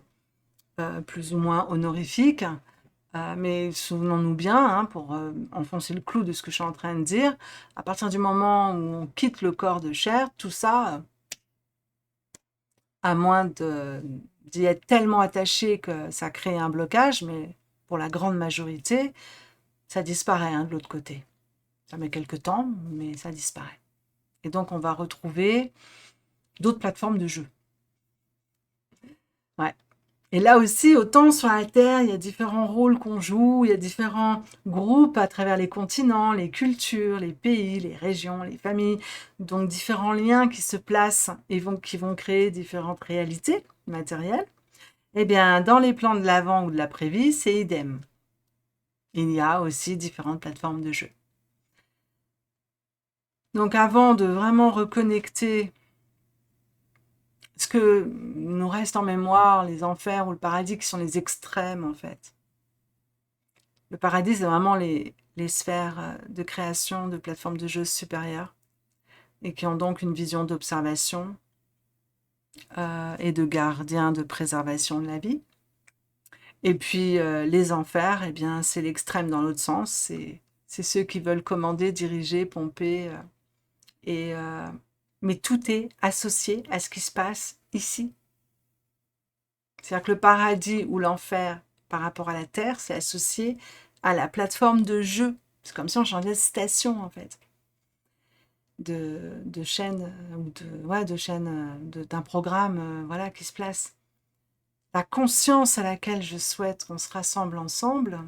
plus ou moins honorifiques. Mais souvenons-nous bien, hein, pour enfoncer le clou de ce que je suis en train de dire, à partir du moment où on quitte le corps de chair, tout ça, à moins d'y être tellement attaché que ça crée un blocage, mais pour la grande majorité, ça disparaît hein, de l'autre côté. Ça met quelques temps, mais ça disparaît. Et donc, on va retrouver d'autres plateformes de jeu. Ouais. Et là aussi, autant sur la Terre, il y a différents rôles qu'on joue, il y a différents groupes à travers les continents, les cultures, les pays, les régions, les familles, donc différents liens qui se placent et qui vont créer différentes réalités matérielles. Eh bien, dans les plans de l'avant ou de l'après-vie, c'est idem. Il y a aussi différentes plateformes de jeu. Donc avant de vraiment reconnecter ce que nous reste en mémoire, les enfers ou le paradis, qui sont les extrêmes en fait. Le paradis, c'est vraiment les sphères de création de plateformes de jeux supérieures et qui ont donc une vision d'observation et de gardien de préservation de la vie. Et puis les enfers, eh bien, c'est l'extrême dans l'autre sens. C'est ceux qui veulent commander, diriger, pomper. Et, mais tout est associé à ce qui se passe ici. C'est-à-dire que le paradis ou l'enfer par rapport à la terre, c'est associé à la plateforme de jeu. C'est comme si on changeait de station, en fait, de chaîne, ou de chaîne, d'un programme voilà, qui se place. La conscience à laquelle je souhaite qu'on se rassemble ensemble,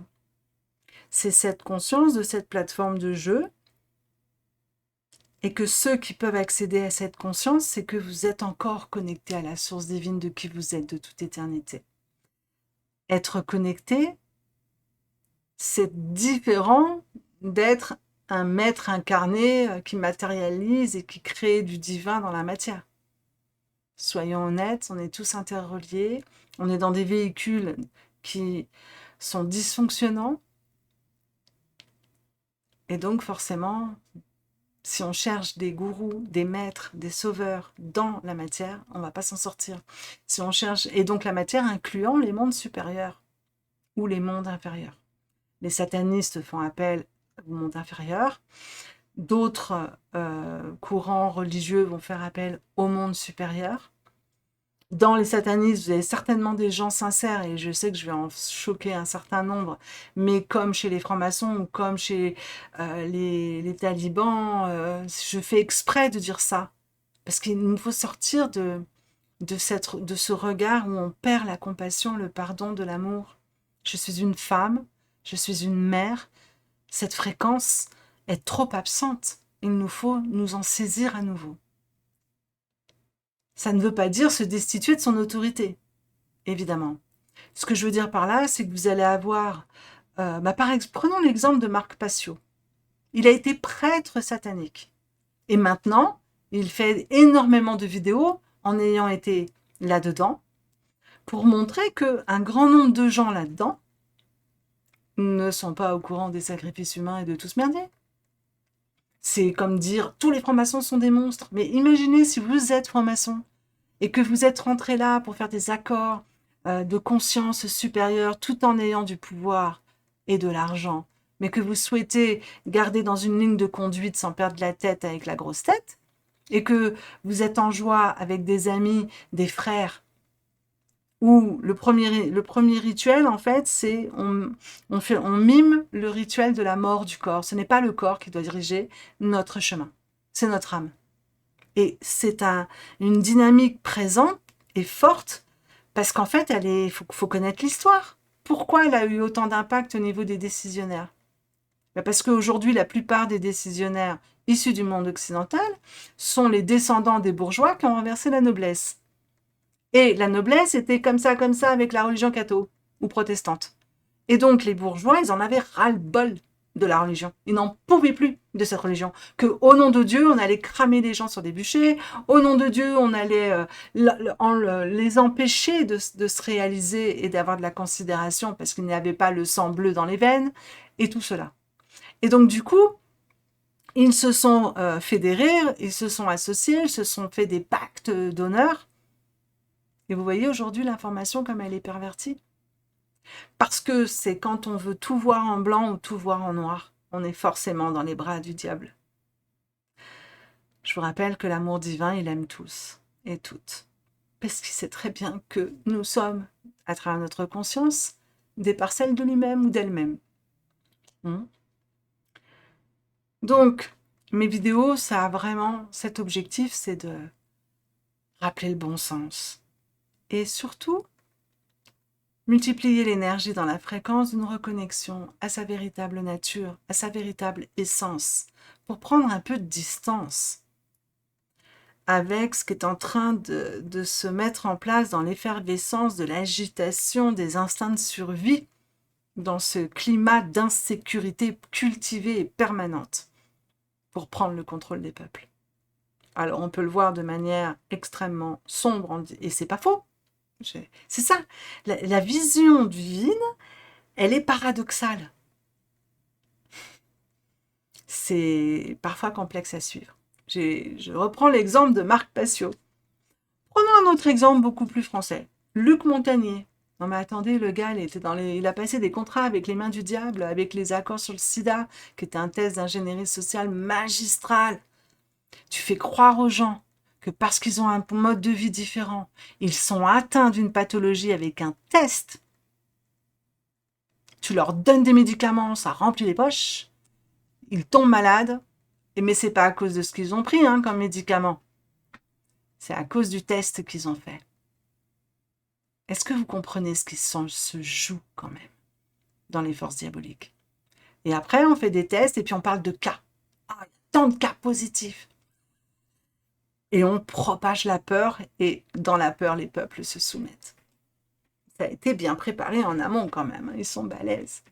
c'est cette conscience de cette plateforme de jeu, et que ceux qui peuvent accéder à cette conscience, c'est que vous êtes encore connecté à la source divine de qui vous êtes de toute éternité. Être connecté, c'est différent d'être un maître incarné qui matérialise et qui crée du divin dans la matière. Soyons honnêtes, on est tous interreliés, on est dans des véhicules qui sont dysfonctionnants, et donc forcément, si on cherche des gourous, des maîtres, des sauveurs dans la matière, on ne va pas s'en sortir. Si on cherche, et donc la matière incluant les mondes supérieurs ou les mondes inférieurs. Les satanistes font appel au monde inférieur. D'autres courants religieux vont faire appel au monde supérieur. Dans les satanistes, vous avez certainement des gens sincères, et je sais que je vais en choquer un certain nombre, mais comme chez les francs-maçons ou comme chez les talibans, je fais exprès de dire ça, parce qu'il nous faut sortir de ce regard où on perd la compassion, le pardon, de l'amour. Je suis une femme, je suis une mère, cette fréquence est trop absente, il nous faut nous en saisir à nouveau. Ça ne veut pas dire se destituer de son autorité, évidemment. Ce que je veux dire par là, c'est que vous allez avoir... prenons l'exemple de Marc Passio. Il a été prêtre satanique. Et maintenant, il fait énormément de vidéos en ayant été là-dedans pour montrer qu'un grand nombre de gens là-dedans ne sont pas au courant des sacrifices humains et de tout ce merdier. C'est comme dire tous les francs-maçons sont des monstres. Mais imaginez si vous êtes franc-maçon et que vous êtes rentré là pour faire des accords de conscience supérieure tout en ayant du pouvoir et de l'argent, mais que vous souhaitez garder dans une ligne de conduite sans perdre la tête avec la grosse tête, et que vous êtes en joie avec des amis, des frères, où le premier rituel, en fait, c'est on mime le rituel de la mort du corps. Ce n'est pas le corps qui doit diriger notre chemin, c'est notre âme. Et c'est une dynamique présente et forte, parce qu'en fait, faut connaître l'histoire. Pourquoi elle a eu autant d'impact au niveau des décisionnaires? Parce qu'aujourd'hui, la plupart des décisionnaires issus du monde occidental sont les descendants des bourgeois qui ont renversé la noblesse. Et la noblesse était comme ça avec la religion catho ou protestante. Et donc les bourgeois, ils en avaient ras-le-bol de la religion. Ils n'en pouvaient plus de cette religion. Que au nom de Dieu, on allait cramer les gens sur des bûchers. Au nom de Dieu, on allait les empêcher de se réaliser et d'avoir de la considération parce qu'il n'y avait pas le sang bleu dans les veines et tout cela. Et donc du coup, ils se sont fédérés, ils se sont associés, ils se sont fait des pactes d'honneur. Et vous voyez aujourd'hui l'information comme elle est pervertie. Parce que c'est quand on veut tout voir en blanc ou tout voir en noir, on est forcément dans les bras du diable. Je vous rappelle que l'amour divin, il aime tous et toutes. Parce qu'il sait très bien que nous sommes, à travers notre conscience, des parcelles de lui-même ou d'elle-même. Donc, mes vidéos, ça a vraiment cet objectif, c'est de rappeler le bon sens. Et surtout, multiplier l'énergie dans la fréquence d'une reconnexion à sa véritable nature, à sa véritable essence, pour prendre un peu de distance avec ce qui est en train de se mettre en place dans l'effervescence de l'agitation des instincts de survie, dans ce climat d'insécurité cultivée et permanente, pour prendre le contrôle des peuples. Alors on peut le voir de manière extrêmement sombre, et c'est pas faux. C'est ça, la vision divine, elle est paradoxale. C'est parfois complexe à suivre. Je reprends l'exemple de Marc Passio. Prenons un autre exemple beaucoup plus français. Luc Montagnier. Non mais attendez, le gars, il a passé des contrats avec les mains du diable, avec les accords sur le sida, qui était un test d'ingénierie sociale magistral. Tu fais croire aux gens que parce qu'ils ont un mode de vie différent, ils sont atteints d'une pathologie avec un test. Tu leur donnes des médicaments, ça remplit les poches, ils tombent malades, mais c'est pas à cause de ce qu'ils ont pris comme médicament. C'est à cause du test qu'ils ont fait. Est-ce que vous comprenez ce qui se joue quand même dans les forces diaboliques? Et après, on fait des tests et puis on parle de cas. Ah, il y a tant de cas positifs. Et on propage la peur et dans la peur, les peuples se soumettent. Ça a été bien préparé en amont quand même. Ils sont balèzes.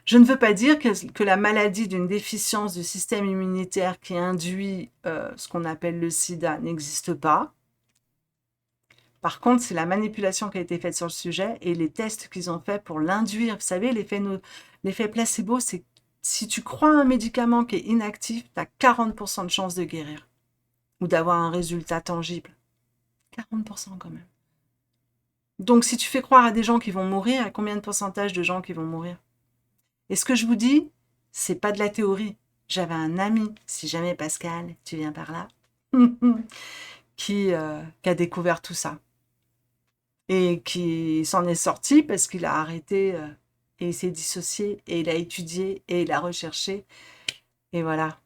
Je ne veux pas dire que la maladie d'une déficience du système immunitaire qui induit ce qu'on appelle le sida n'existe pas. Par contre, c'est la manipulation qui a été faite sur le sujet et les tests qu'ils ont faits pour l'induire. Vous savez, l'effet placebo, c'est si tu crois à un médicament qui est inactif, tu as 40% de chances de guérir ou d'avoir un résultat tangible. 40% quand même. Donc, si tu fais croire à des gens qui vont mourir, à combien de pourcentage de gens qui vont mourir? Et ce que je vous dis, c'est pas de la théorie. J'avais un ami, si jamais Pascal, tu viens par là, qui a découvert tout ça. Et qui s'en est sorti parce qu'il a arrêté et il s'est dissocié et il a étudié et il a recherché. Et voilà,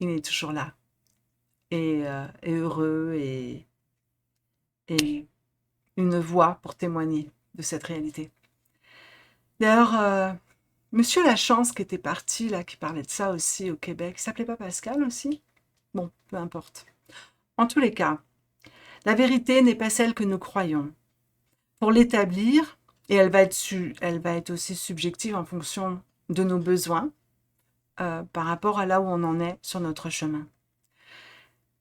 il est toujours là. Et heureux et une voix pour témoigner de cette réalité. D'ailleurs, Monsieur Lachance qui était parti, là, qui parlait de ça aussi au Québec, il s'appelait pas Pascal aussi? Bon, peu importe. En tous les cas, la vérité n'est pas celle que nous croyons. Pour l'établir, et elle va être aussi subjective en fonction de nos besoins par rapport à là où on en est sur notre chemin.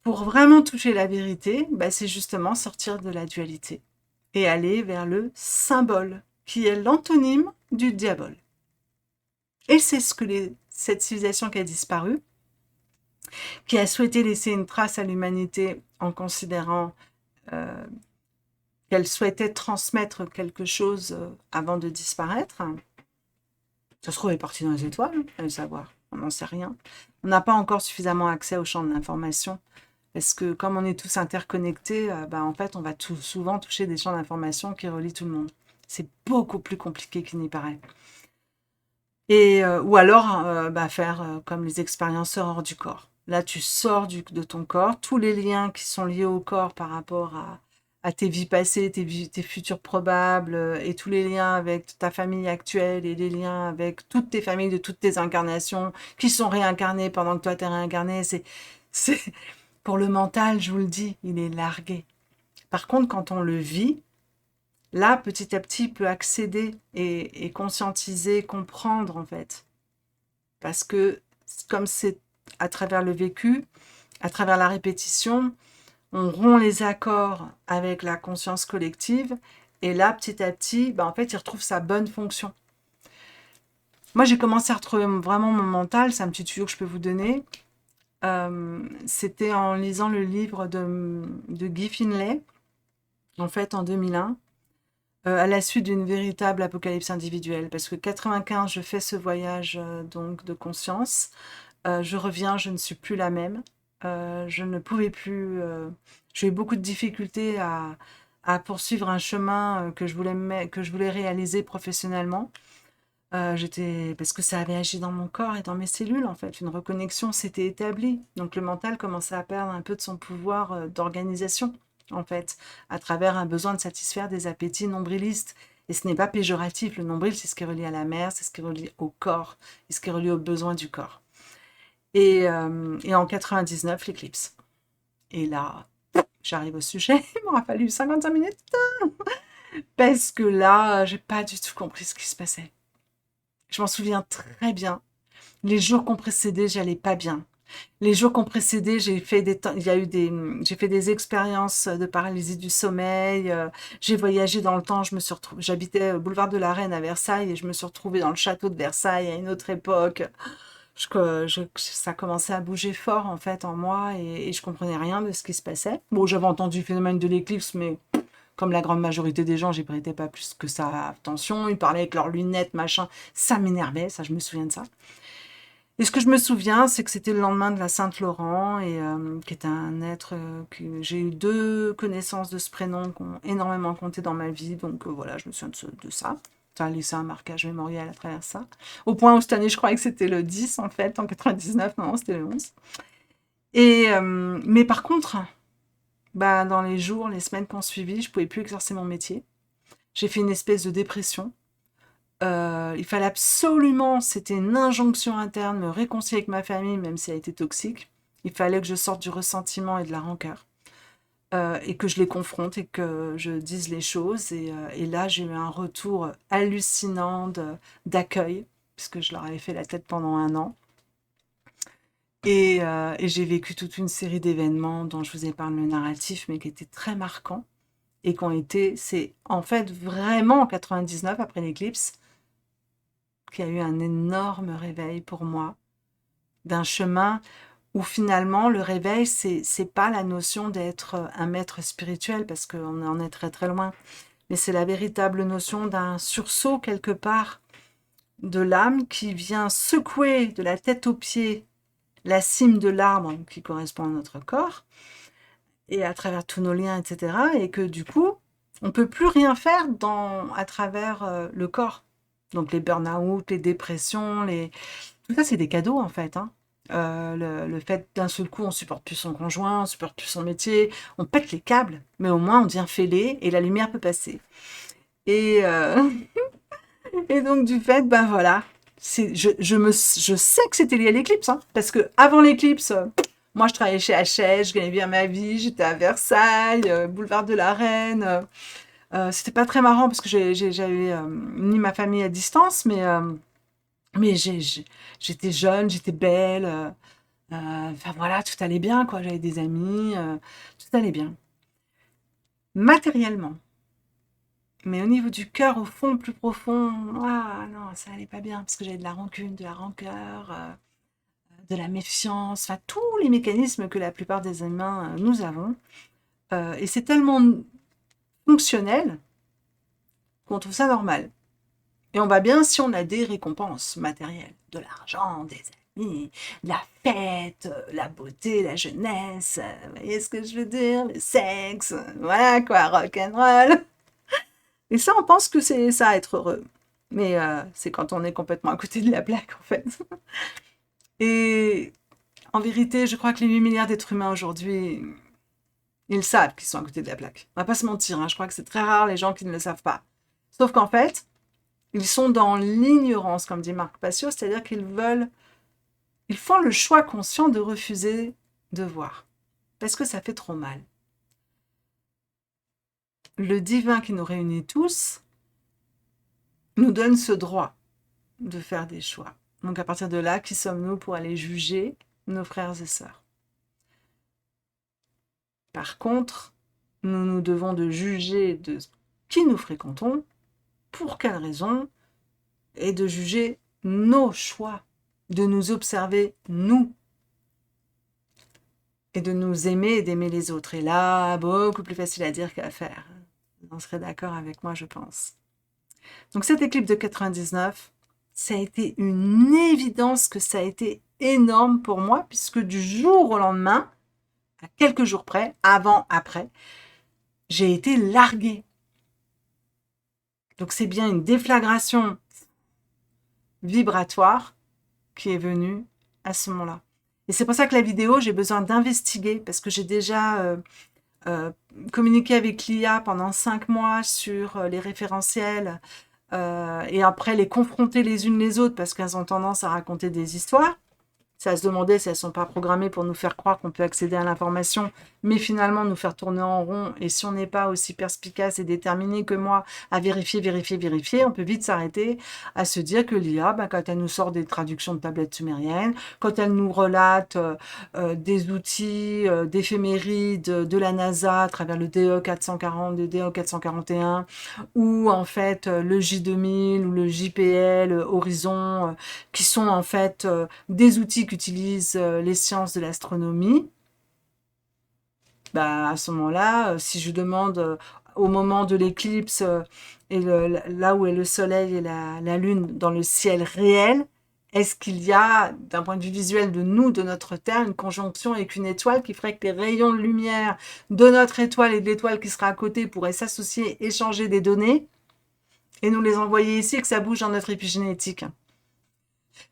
Pour vraiment toucher la vérité, c'est justement sortir de la dualité et aller vers le symbole, qui est l'antonyme du diable. Et c'est ce que cette civilisation qui a disparu, qui a souhaité laisser une trace à l'humanité en considérant qu'elle souhaitait transmettre quelque chose avant de disparaître. Ça se trouve, elle est partie dans les étoiles, à le savoir. On n'en sait rien. On n'a pas encore suffisamment accès au champ de l'information. Parce que comme on est tous interconnectés, en fait, on va souvent toucher des champs d'information qui relient tout le monde. C'est beaucoup plus compliqué qu'il n'y paraît. Et, ou alors faire comme les expérienceurs hors du corps. Là, tu sors de ton corps. Tous les liens qui sont liés au corps par rapport à tes vies passées, tes futurs probables, et tous les liens avec ta famille actuelle, et les liens avec toutes tes familles de toutes tes incarnations, qui sont réincarnées pendant que toi t'es réincarné. Pour le mental, je vous le dis, il est largué. Par contre, quand on le vit, là, petit à petit, il peut accéder et conscientiser, comprendre, en fait. Parce que, comme c'est à travers le vécu, à travers la répétition, on rompt les accords avec la conscience collective, et là, petit à petit, en fait, il retrouve sa bonne fonction. Moi, j'ai commencé à retrouver vraiment mon mental, c'est un petit tuyau que je peux vous donner. C'était en lisant le livre de Guy Finlay, en fait, en 2001, à la suite d'une véritable apocalypse individuelle. Parce que 95, je fais ce voyage donc de conscience. Je reviens, je ne suis plus la même. Je ne pouvais plus. J'ai eu beaucoup de difficultés à poursuivre un chemin que je voulais réaliser professionnellement. Parce que ça avait agi dans mon corps et dans mes cellules, en fait. Une reconnexion s'était établie. Donc le mental commençait à perdre un peu de son pouvoir d'organisation, en fait, à travers un besoin de satisfaire des appétits nombrilistes. Et ce n'est pas péjoratif. Le nombril, c'est ce qui est relié à la mère, c'est ce qui est relié au corps, et ce qui est relié aux besoins du corps. Et en 99, l'éclipse. Et là, j'arrive au sujet. Il m'aura fallu 55 minutes. Parce que là, j'ai pas du tout compris ce qui se passait. Je m'en souviens très bien. Les jours qui ont précédé, j'allais pas bien. Les jours qui ont précédé, j'ai fait des expériences de paralysie du sommeil. J'ai voyagé dans le temps. J'habitais au boulevard de la Reine à Versailles et je me suis retrouvée dans le château de Versailles à une autre époque. Ça commençait à bouger fort en fait en moi et je comprenais rien de ce qui se passait. Bon, j'avais entendu le phénomène de l'éclipse, mais comme la grande majorité des gens, j'y prêtais pas plus que ça attention. Ils parlaient avec leurs lunettes, machin. Ça m'énervait, ça, je me souviens de ça. Et ce que je me souviens, c'est que c'était le lendemain de la Sainte-Laurent, qui est un être que j'ai eu deux connaissances de ce prénom qui ont énormément compté dans ma vie. Donc voilà, je me souviens de ça. Ça a laissé un marquage mémoriel à travers ça. Au point où cette année, je croyais que c'était le 10 en fait, en 99. Non, c'était le 11. Mais par contre, bah, dans les jours, les semaines qui ont suivi, je pouvais plus exercer mon métier. J'ai fait une espèce de dépression. Il fallait absolument, c'était une injonction interne, me réconcilier avec ma famille, même si elle était toxique. Il fallait que je sorte du ressentiment et de la rancœur. Et que je les confronte et que je dise les choses. Et là, j'ai eu un retour hallucinant d'accueil, puisque je leur avais fait la tête pendant 1 an. Et j'ai vécu toute une série d'événements dont je vous épargne le narratif, mais qui étaient très marquants et qui ont été, c'est en fait vraiment en 99, après l'éclipse, qu'il y a eu un énorme réveil pour moi, d'un chemin où finalement le réveil, c'est pas la notion d'être un maître spirituel, parce qu'on en est très très loin, mais c'est la véritable notion d'un sursaut quelque part de l'âme qui vient secouer de la tête aux pieds la cime de l'arbre qui correspond à notre corps, et à travers tous nos liens, etc. Et que du coup, on ne peut plus rien faire à travers le corps. Donc les burn-out, les dépressions, tout ça, c'est des cadeaux en fait. Hein. Le fait d'un seul coup, on supporte plus son conjoint, on supporte plus son métier, on pète les câbles, mais au moins on devient fêlé et la lumière peut passer. Et, et donc du fait, ben voilà, je sais que c'était lié à l'éclipse, hein, parce que avant l'éclipse, moi je travaillais chez Hachette, je gagnais bien ma vie, j'étais à Versailles, boulevard de la Reine. C'était pas très marrant parce que j'avais mis ma famille à distance, mais j'étais jeune, j'étais belle. Enfin voilà, tout allait bien, quoi. J'avais des amis, tout allait bien. Matériellement. Mais au niveau du cœur, au fond, plus profond, ah non, ça allait pas bien parce que j'avais de la rancune, de la rancœur, de la méfiance, enfin tous les mécanismes que la plupart des humains nous avons. Et c'est tellement fonctionnel qu'on trouve ça normal. Et on va bien si on a des récompenses matérielles, de l'argent, des amis, la fête, la beauté, la jeunesse, vous voyez ce que je veux dire, le sexe, voilà quoi, rock'n'roll. Et ça, on pense que c'est ça, être heureux. Mais c'est quand on est complètement à côté de la plaque, en fait. Et en vérité, je crois que les 8 milliards d'êtres humains aujourd'hui, ils savent qu'ils sont à côté de la plaque. On va pas se mentir, hein, je crois que c'est très rare les gens qui ne le savent pas. Sauf qu'en fait, ils sont dans l'ignorance, comme dit Marc Passio, c'est-à-dire ils font le choix conscient de refuser de voir. Parce que ça fait trop mal. Le divin qui nous réunit tous nous donne ce droit de faire des choix. Donc à partir de là, qui sommes-nous pour aller juger nos frères et sœurs? Par contre, nous nous devons de juger de qui nous fréquentons, pour quelles raisons, et de juger nos choix, de nous observer nous, et de nous aimer et d'aimer les autres. Et là, beaucoup plus facile à dire qu'à faire. on serait d'accord avec moi, je pense. Donc cette éclipse de 99, ça a été une évidence que ça a été énorme pour moi, puisque du jour au lendemain, à quelques jours près, avant, après, j'ai été larguée. Donc c'est bien une déflagration vibratoire qui est venue à ce moment-là. Et c'est pour ça que la vidéo, j'ai besoin d'investiguer, parce que j'ai déjà communiqué avec l'IA pendant 5 mois sur les référentiels, et après les confronter les unes les autres, parce qu'elles ont tendance à raconter des histoires. C'est à se demander si elles ne sont pas programmées pour nous faire croire qu'on peut accéder à l'information, mais finalement nous faire tourner en rond. Et si on n'est pas aussi perspicace et déterminé que moi à vérifier, on peut vite s'arrêter à se dire que l'IA, quand elle nous sort des traductions de tablettes sumériennes, quand elle nous relate des outils, d'éphémérides de la NASA à travers le DE 440, le DE 441, ou en fait le J2000 ou le JPL, Horizon, qui sont en fait des outils qu'utilisent les sciences de l'astronomie, à ce moment-là, si je demande au moment de l'éclipse et là où est le soleil et la lune dans le ciel réel, est-ce qu'il y a, d'un point de vue visuel de nous, de notre Terre, une conjonction avec une étoile qui ferait que les rayons de lumière de notre étoile et de l'étoile qui sera à côté pourraient s'associer, échanger des données et nous les envoyer ici et que ça bouge dans notre épigénétique?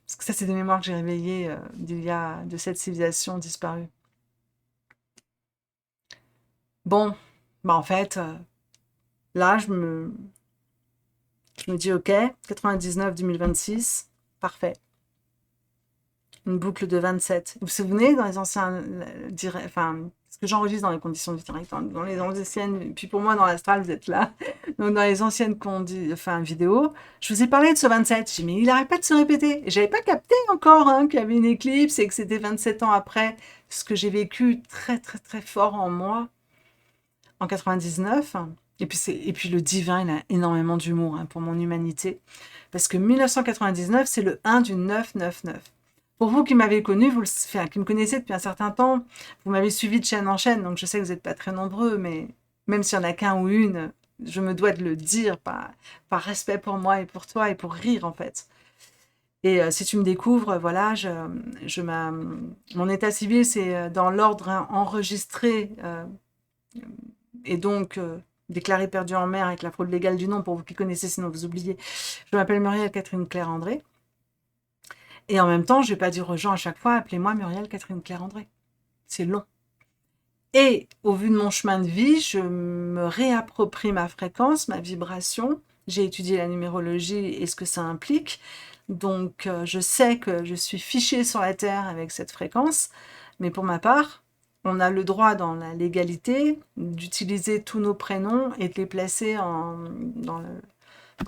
Parce que ça, c'est des mémoires que j'ai réveillées de cette civilisation disparue. Bon, en fait, là, je me dis, ok, 99-2026, parfait. Une boucle de 27. Vous vous souvenez, dans les anciens ce que j'enregistre dans les conditions du direct, dans les anciennes, et puis pour moi, dans l'astral, vous êtes là, donc dans les anciennes vidéos, je vous ai parlé de ce 27, j'ai dit, mais il n'arrête pas de se répéter, et j'avais pas capté encore qu'il y avait une éclipse, et que c'était 27 ans après, ce que j'ai vécu très, très, très fort en moi, en 99, et puis le divin, il a énormément d'humour pour mon humanité, parce que 1999, c'est le 1 du 999. Pour vous qui m'avez connu, qui me connaissez depuis un certain temps, vous m'avez suivi de chaîne en chaîne, donc je sais que vous n'êtes pas très nombreux, mais même s'il y en a qu'un ou une, je me dois de le dire par respect pour moi et pour toi et pour rire en fait. Et si tu me découvres, voilà, mon état civil, c'est dans l'ordre enregistré et donc déclaré perdu en mer avec la fraude légale du nom, pour vous qui connaissez, sinon vous oubliez. Je m'appelle Muriel Catherine Claire André. Et en même temps, je ne vais pas dire aux gens à chaque fois, appelez-moi Muriel Catherine Claire André. C'est long. Et au vu de mon chemin de vie, je me réapproprie ma fréquence, ma vibration. J'ai étudié la numérologie et ce que ça implique. Donc, je sais que je suis fichée sur la Terre avec cette fréquence. Mais pour ma part, on a le droit dans la légalité d'utiliser tous nos prénoms et de les placer dans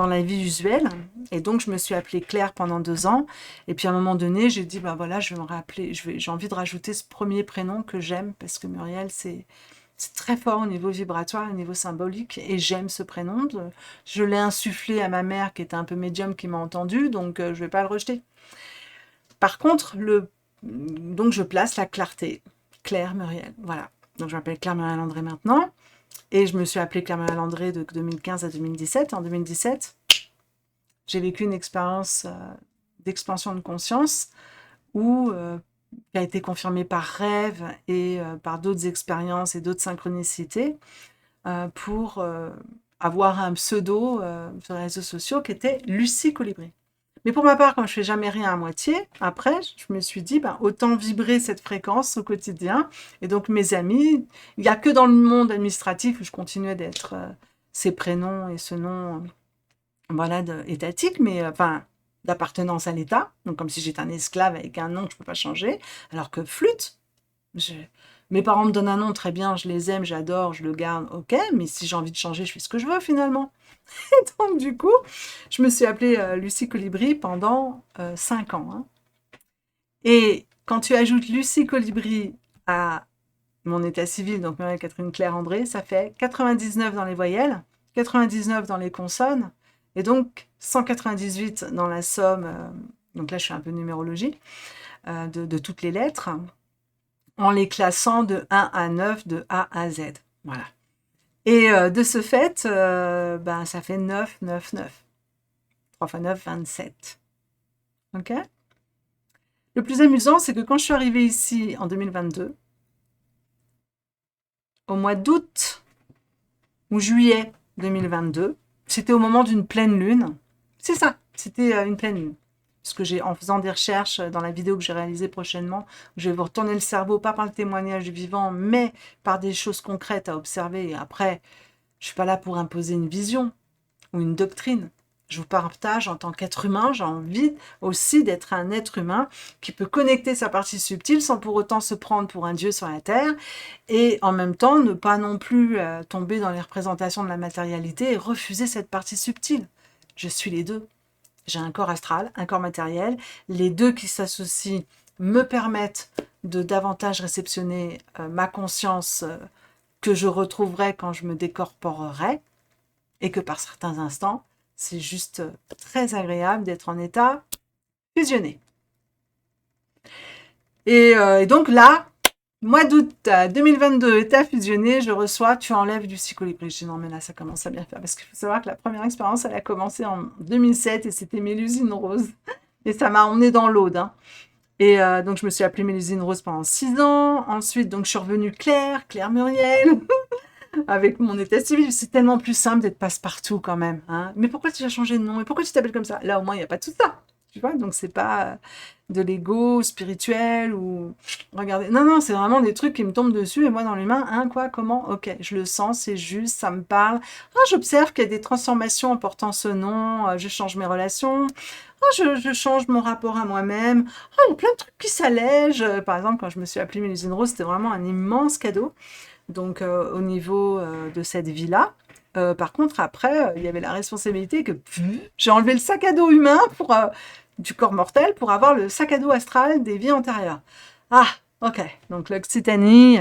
la vie usuelle. Et donc, je me suis appelée Claire pendant 2 ans. Et puis, à un moment donné, j'ai dit, voilà, je vais me rappeler, j'ai envie de rajouter ce premier prénom que j'aime, parce que Muriel, c'est très fort au niveau vibratoire, au niveau symbolique, et j'aime ce prénom. Je l'ai insufflé à ma mère, qui était un peu médium, qui m'a entendu, donc je ne vais pas le rejeter. Par contre, donc je place la clarté. Claire Muriel, voilà. Donc, je m'appelle Claire Muriel André maintenant. Et je me suis appelée Claire Muriel André de 2015 à 2017. En 2017, j'ai vécu une expérience d'expansion de conscience qui a été confirmée par rêve et par d'autres expériences et d'autres synchronicités pour avoir un pseudo sur les réseaux sociaux qui était Lucie Colibri. Mais pour ma part, comme je fais jamais rien à moitié, après, je me suis dit, autant vibrer cette fréquence au quotidien. Et donc, mes amis, il n'y a que dans le monde administratif où je continuais d'être ces prénoms et ce nom, étatique, mais d'appartenance à l'État. Donc, comme si j'étais un esclave avec un nom que je ne peux pas changer. Alors que flûte, mes parents me donnent un nom, très bien, je les aime, j'adore, je le garde, ok, mais si j'ai envie de changer, je fais ce que je veux finalement. Et donc, du coup, je me suis appelée Lucie Colibri pendant 5 ans. Hein. Et quand tu ajoutes Lucie Colibri à mon état civil, donc Muriel Catherine Claire André, ça fait 99 dans les voyelles, 99 dans les consonnes, et donc 198 dans la somme, donc là je fais un peu de numérologie, de toutes les lettres, en les classant de 1 à 9, de A à Z. Voilà. Et de ce fait, ben, ça fait 9, 9, 9. 3 fois 9, 27. OK? Le plus amusant, c'est que quand je suis arrivée ici en 2022, au mois d'août ou juillet 2022, c'était au moment d'une pleine lune. C'est ça, c'était une pleine lune. Parce que en faisant des recherches dans la vidéo que j'ai réalisée prochainement, je vais vous retourner le cerveau, pas par le témoignage du vivant, mais par des choses concrètes à observer. Et après, je suis pas là pour imposer une vision ou une doctrine. Je vous partage en tant qu'être humain, j'ai envie aussi d'être un être humain qui peut connecter sa partie subtile sans pour autant se prendre pour un dieu sur la terre et en même temps ne pas non plus tomber dans les représentations de la matérialité et refuser cette partie subtile. Je suis les deux. J'ai un corps astral, un corps matériel. Les deux qui s'associent me permettent de davantage réceptionner ma conscience que je retrouverai quand je me décorporerai et que par certains instants, c'est juste très agréable d'être en état fusionné. Et donc là, mois d'août 2022, état fusionné, je reçois, tu enlèves du psycholibri. Je dis non, mais là, ça commence à bien faire. Parce qu'il faut savoir que la première expérience, elle a commencé en 2007 et c'était Mélusine Rose. Et ça m'a emmené dans l'Aude. Hein. Et donc, je me suis appelée Mélusine Rose pendant 6 ans. Ensuite, donc, je suis revenue Claire, Claire Muriel. Avec mon état civil, c'est tellement plus simple d'être passe-partout quand même. Hein. Mais pourquoi tu as changé de nom? Et pourquoi tu t'appelles comme ça? Là, au moins, il n'y a pas tout ça. Tu vois, donc c'est pas de l'ego spirituel ou regardez. Non, non, c'est vraiment des trucs qui me tombent dessus et moi dans l'humain, hein, quoi, comment? Ok, je le sens, c'est juste, ça me parle. Ah, j'observe qu'il y a des transformations en portant ce nom, je change mes relations, ah, je change mon rapport à moi-même. Ah, il y a plein de trucs qui s'allègent. Par exemple, quand je me suis appelée Mélusine Rose, c'était vraiment un immense cadeau. Donc, au niveau de cette vie-là. Par contre, après, il y avait la responsabilité que j'ai enlevé le sac à dos humain du corps mortel pour avoir le sac à dos astral des vies antérieures. Ah, ok. Donc, l'Occitanie,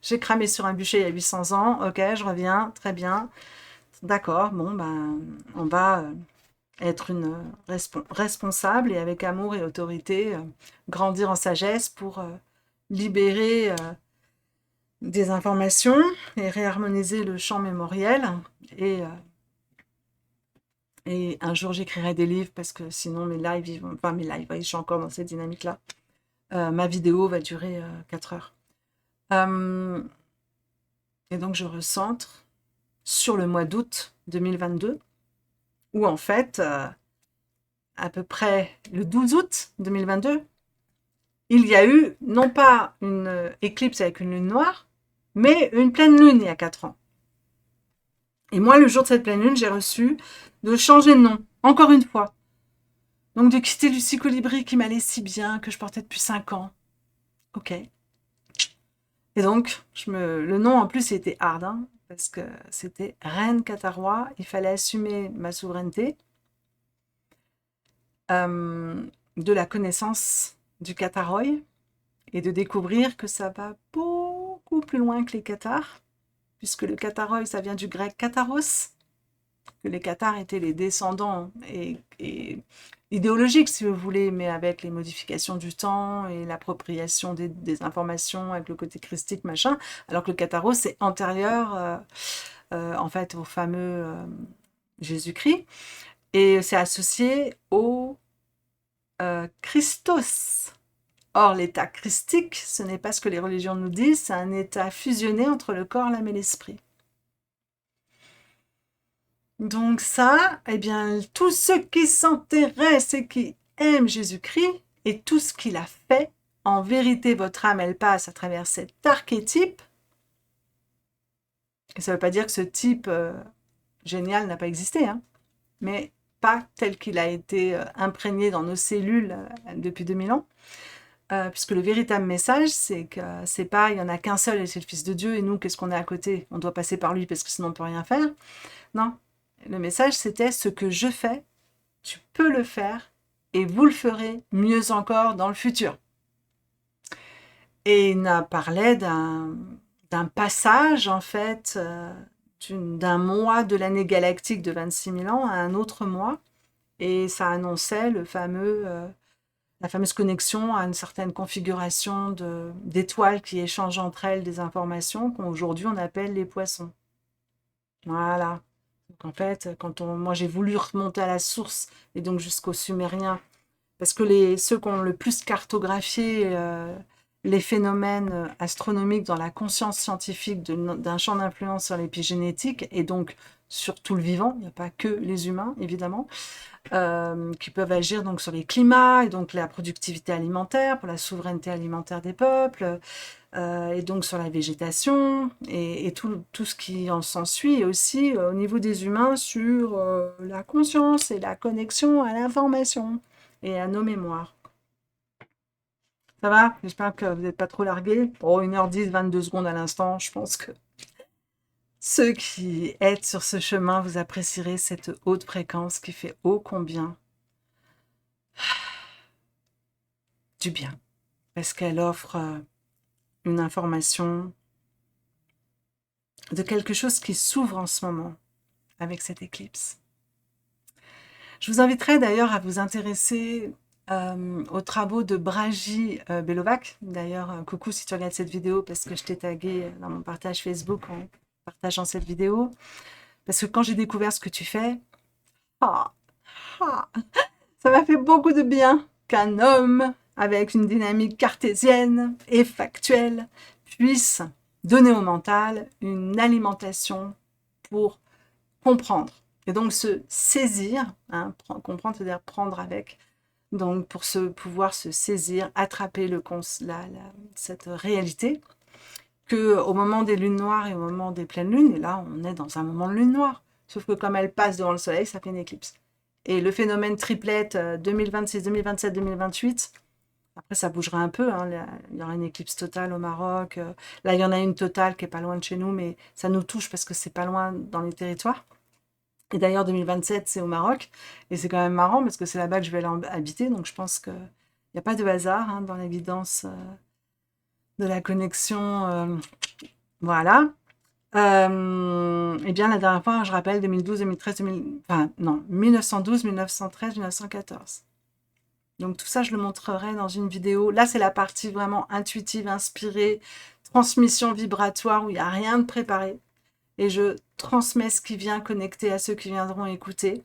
j'ai cramé sur un bûcher il y a 800 ans. Ok, je reviens. Très bien. D'accord. Bon, ben, on va être une responsable et avec amour et autorité, grandir en sagesse pour libérer des informations et réharmoniser le champ mémoriel. Et, euh, et un jour, j'écrirai des livres parce que sinon, mes lives, enfin mes lives, oui, je suis encore dans cette dynamique-là. Ma vidéo va durer 4 heures. Euh, et donc, je recentre sur le mois d'août 2022, où en fait, à peu près le 12 août 2022, il y a eu non pas une éclipse avec une lune noire, mais une pleine lune il y a 4 ans. Et moi, le jour de cette pleine lune, j'ai reçu de changer de nom, encore une fois. Donc de quitter Lucie Colibri qui m'allait si bien, que je portais depuis 5 ans. Ok. Et donc, le nom en plus, il était hard, hein, parce que c'était Reine Catarois. Il fallait assumer ma souveraineté de la connaissance du Cataroy et de découvrir que ça va beaucoup plus loin que les Cathares, puisque le Cataroy, ça vient du grec Kataros, que les Cathares étaient les descendants et idéologiques, si vous voulez, mais avec les modifications du temps et l'appropriation des informations avec le côté christique, machin, alors que le Catharos, c'est antérieur, en fait, au fameux Jésus-Christ, et c'est associé au Christos. Or, l'état christique, ce n'est pas ce que les religions nous disent, c'est un état fusionné entre le corps, l'âme et l'esprit. Donc ça, eh bien, tous ceux qui s'intéressent et qui aiment Jésus-Christ et tout ce qu'il a fait, en vérité, votre âme, elle passe à travers cet archétype. Et ça ne veut pas dire que ce type génial n'a pas existé, hein, mais pas tel qu'il a été imprégné dans nos cellules depuis 2000 ans. Puisque le véritable message, c'est que c'est pas, il n'y en a qu'un seul et c'est le Fils de Dieu, et nous, qu'est-ce qu'on a à côté? On doit passer par lui parce que sinon on ne peut rien faire. Non, le message, c'était ce que je fais, tu peux le faire et vous le ferez mieux encore dans le futur. Et il a parlé d'un passage, en fait, d'un mois de l'année galactique de 26 000 ans à un autre mois. Et ça annonçait la fameuse connexion à une certaine configuration d'étoiles qui échangent entre elles des informations qu'aujourd'hui on appelle les poissons. Voilà. Donc en fait, moi j'ai voulu remonter à la source et donc jusqu'aux Sumériens, parce que ceux qui ont le plus cartographié les phénomènes astronomiques dans la conscience scientifique d'un champ d'influence sur l'épigénétique et donc sur tout le vivant, il n'y a pas que les humains évidemment, qui peuvent agir donc sur les climats et donc la productivité alimentaire, pour la souveraineté alimentaire des peuples, et donc sur la végétation et tout ce qui en s'ensuit, et aussi au niveau des humains sur la conscience et la connexion à l'information et à nos mémoires. Ça va? J'espère que vous n'êtes pas trop largués. Oh, 1h10, 22 secondes à l'instant. Je pense que ceux qui êtes sur ce chemin, vous apprécierez cette haute fréquence qui fait ô combien du bien. Parce qu'elle offre une information de quelque chose qui s'ouvre en ce moment avec cette éclipse. Je vous inviterai d'ailleurs à vous intéresser aux travaux de Braji Belovac. D'ailleurs, coucou si tu regardes cette vidéo, parce que je t'ai tagué dans mon partage Facebook en partageant cette vidéo. Parce que quand j'ai découvert ce que tu fais, ah, ah, ça m'a fait beaucoup de bien qu'un homme avec une dynamique cartésienne et factuelle puisse donner au mental une alimentation pour comprendre. Et donc se saisir, hein, comprendre, c'est-à-dire prendre avec, donc pour pouvoir se saisir, attraper cette réalité, que au moment des lunes noires et au moment des pleines lunes, et là on est dans un moment de lune noire, sauf que comme elle passe devant le soleil, ça fait une éclipse. Et le phénomène triplette 2026, 2027, 2028, après ça bougera un peu, hein, il y aura une éclipse totale au Maroc, là il y en a une totale qui est pas loin de chez nous, mais ça nous touche parce que c'est pas loin dans les territoires. Et d'ailleurs 2027 c'est au Maroc, et c'est quand même marrant parce que c'est là-bas que je vais aller habiter, donc je pense qu'il n'y a pas de hasard hein, dans l'évidence de la connexion, voilà. Eh bien, la dernière fois, je rappelle, 2012, 2013, 2000, enfin, non, 1912, 1913, 1914. Donc tout ça, je le montrerai dans une vidéo. Là, c'est la partie vraiment intuitive, inspirée, transmission vibratoire, où il n'y a rien de préparé. Et je transmets ce qui vient connecté à ceux qui viendront écouter.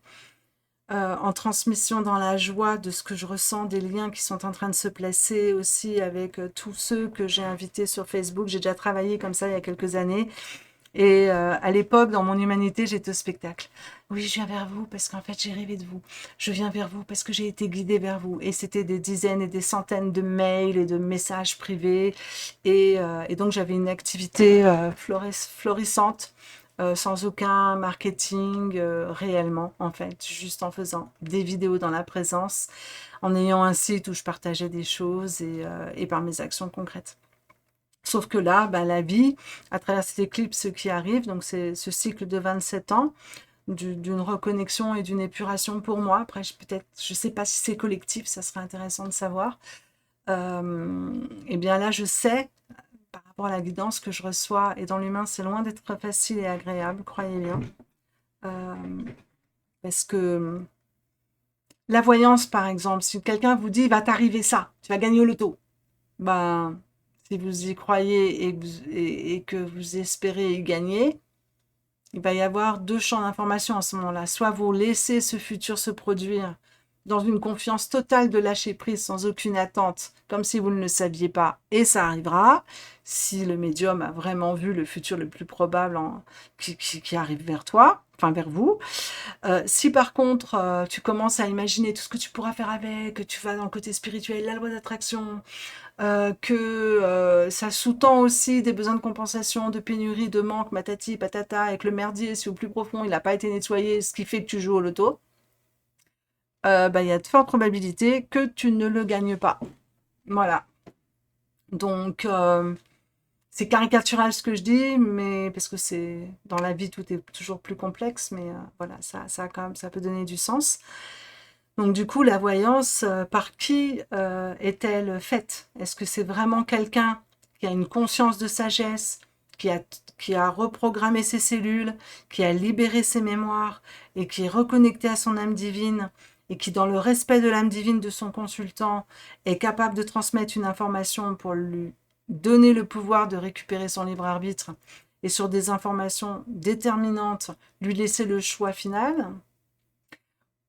En transmission dans la joie de ce que je ressens, des liens qui sont en train de se placer aussi avec tous ceux que j'ai invités sur Facebook. J'ai déjà travaillé comme ça il y a quelques années. Et à l'époque, dans mon humanité, j'étais au spectacle. Oui, je viens vers vous parce qu'en fait, j'ai rêvé de vous. Je viens vers vous parce que j'ai été guidée vers vous. Et c'était des dizaines et des centaines de mails et de messages privés. Et donc, j'avais une activité florissante, sans aucun marketing réellement, en fait. Juste en faisant des vidéos dans la présence, en ayant un site où je partageais des choses et par mes actions concrètes. Sauf que là, bah, la vie, à travers cette éclipse qui arrive, donc c'est ce cycle de 27 ans, d'une reconnexion et d'une épuration pour moi. Après, peut-être, je ne sais pas si c'est collectif, ça serait intéressant de savoir. Et bien là, je sais, par rapport à la guidance que je reçois, et dans l'humain, c'est loin d'être facile et agréable, croyez bien. Euh, Parce que la voyance, par exemple, si quelqu'un vous dit, il va t'arriver ça, tu vas gagner au loto, ben, si vous y croyez et que vous espérez y gagner, il va y avoir deux champs d'information en ce moment-là. Soit vous laissez ce futur se produire dans une confiance totale de lâcher prise, sans aucune attente, comme si vous ne le saviez pas, et ça arrivera, si le médium a vraiment vu le futur le plus probable qui arrive vers toi, enfin vers vous. Si par contre, tu commences à imaginer tout ce que tu pourras faire avec, que tu vas dans le côté spirituel, la loi d'attraction, que ça sous-tend aussi des besoins de compensation, de pénurie, de manque, matati, patata, avec le merdier, si au plus profond il n'a pas été nettoyé, ce qui fait que tu joues au loto, bah, y a de fortes probabilités que tu ne le gagnes pas. Voilà. Donc, c'est caricatural ce que je dis, mais parce que c'est dans la vie, tout est toujours plus complexe, mais voilà, ça, quand même, ça peut donner du sens. Donc du coup, la voyance, par qui est-elle faite? Est-ce que c'est vraiment quelqu'un qui a une conscience de sagesse, qui a reprogrammé ses cellules, qui a libéré ses mémoires et qui est reconnecté à son âme divine et qui, dans le respect de l'âme divine de son consultant, est capable de transmettre une information pour lui donner le pouvoir de récupérer son libre arbitre et sur des informations déterminantes, lui laisser le choix final,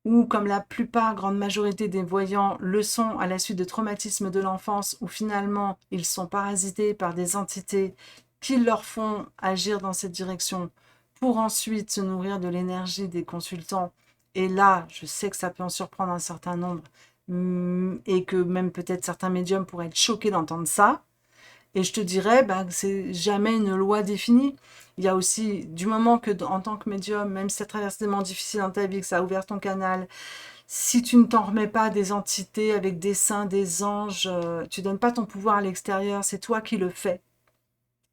ou comme la plupart, grande majorité des voyants le sont à la suite de traumatismes de l'enfance, où finalement ils sont parasités par des entités qui leur font agir dans cette direction pour ensuite se nourrir de l'énergie des consultants. Et là, je sais que ça peut en surprendre un certain nombre, et que même peut-être certains médiums pourraient être choqués d'entendre ça. Et je te dirais que c'est jamais une loi définie. Il y a aussi, du moment que en tant que médium, même si tu as traversé des moments difficiles dans ta vie, que ça a ouvert ton canal, si tu ne t'en remets pas des entités avec des saints, des anges, tu donnes pas ton pouvoir à l'extérieur, c'est toi qui le fais.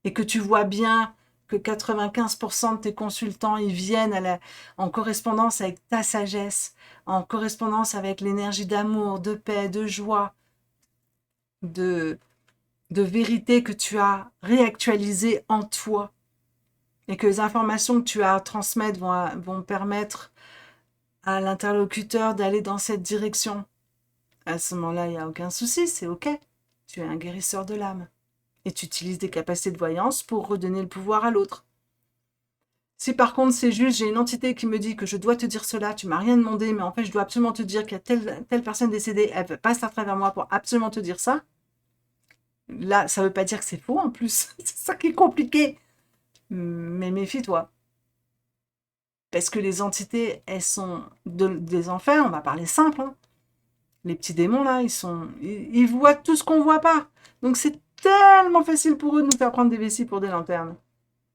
Et que tu vois bien que 95% de tes consultants, ils viennent en correspondance avec ta sagesse, en correspondance avec l'énergie d'amour, de paix, de joie, de vérité que tu as réactualisée en toi, et que les informations que tu as à transmettre vont permettre à l'interlocuteur d'aller dans cette direction. À ce moment-là, il n'y a aucun souci, c'est OK. Tu es un guérisseur de l'âme. Et tu utilises des capacités de voyance pour redonner le pouvoir à l'autre. Si par contre c'est juste, j'ai une entité qui me dit que je dois te dire cela, tu m'as rien demandé, mais en fait je dois absolument te dire qu'il y a telle personne décédée, elle passe à travers moi pour absolument te dire ça, là ça veut pas dire que c'est faux en plus, c'est ça qui est compliqué. Mais méfie-toi. Parce que les entités, elles sont des enfers, on va parler simple, hein. Les petits démons là, ils voient tout ce qu'on voit pas. Donc c'est tellement facile pour eux de nous faire prendre des vessies pour des lanternes.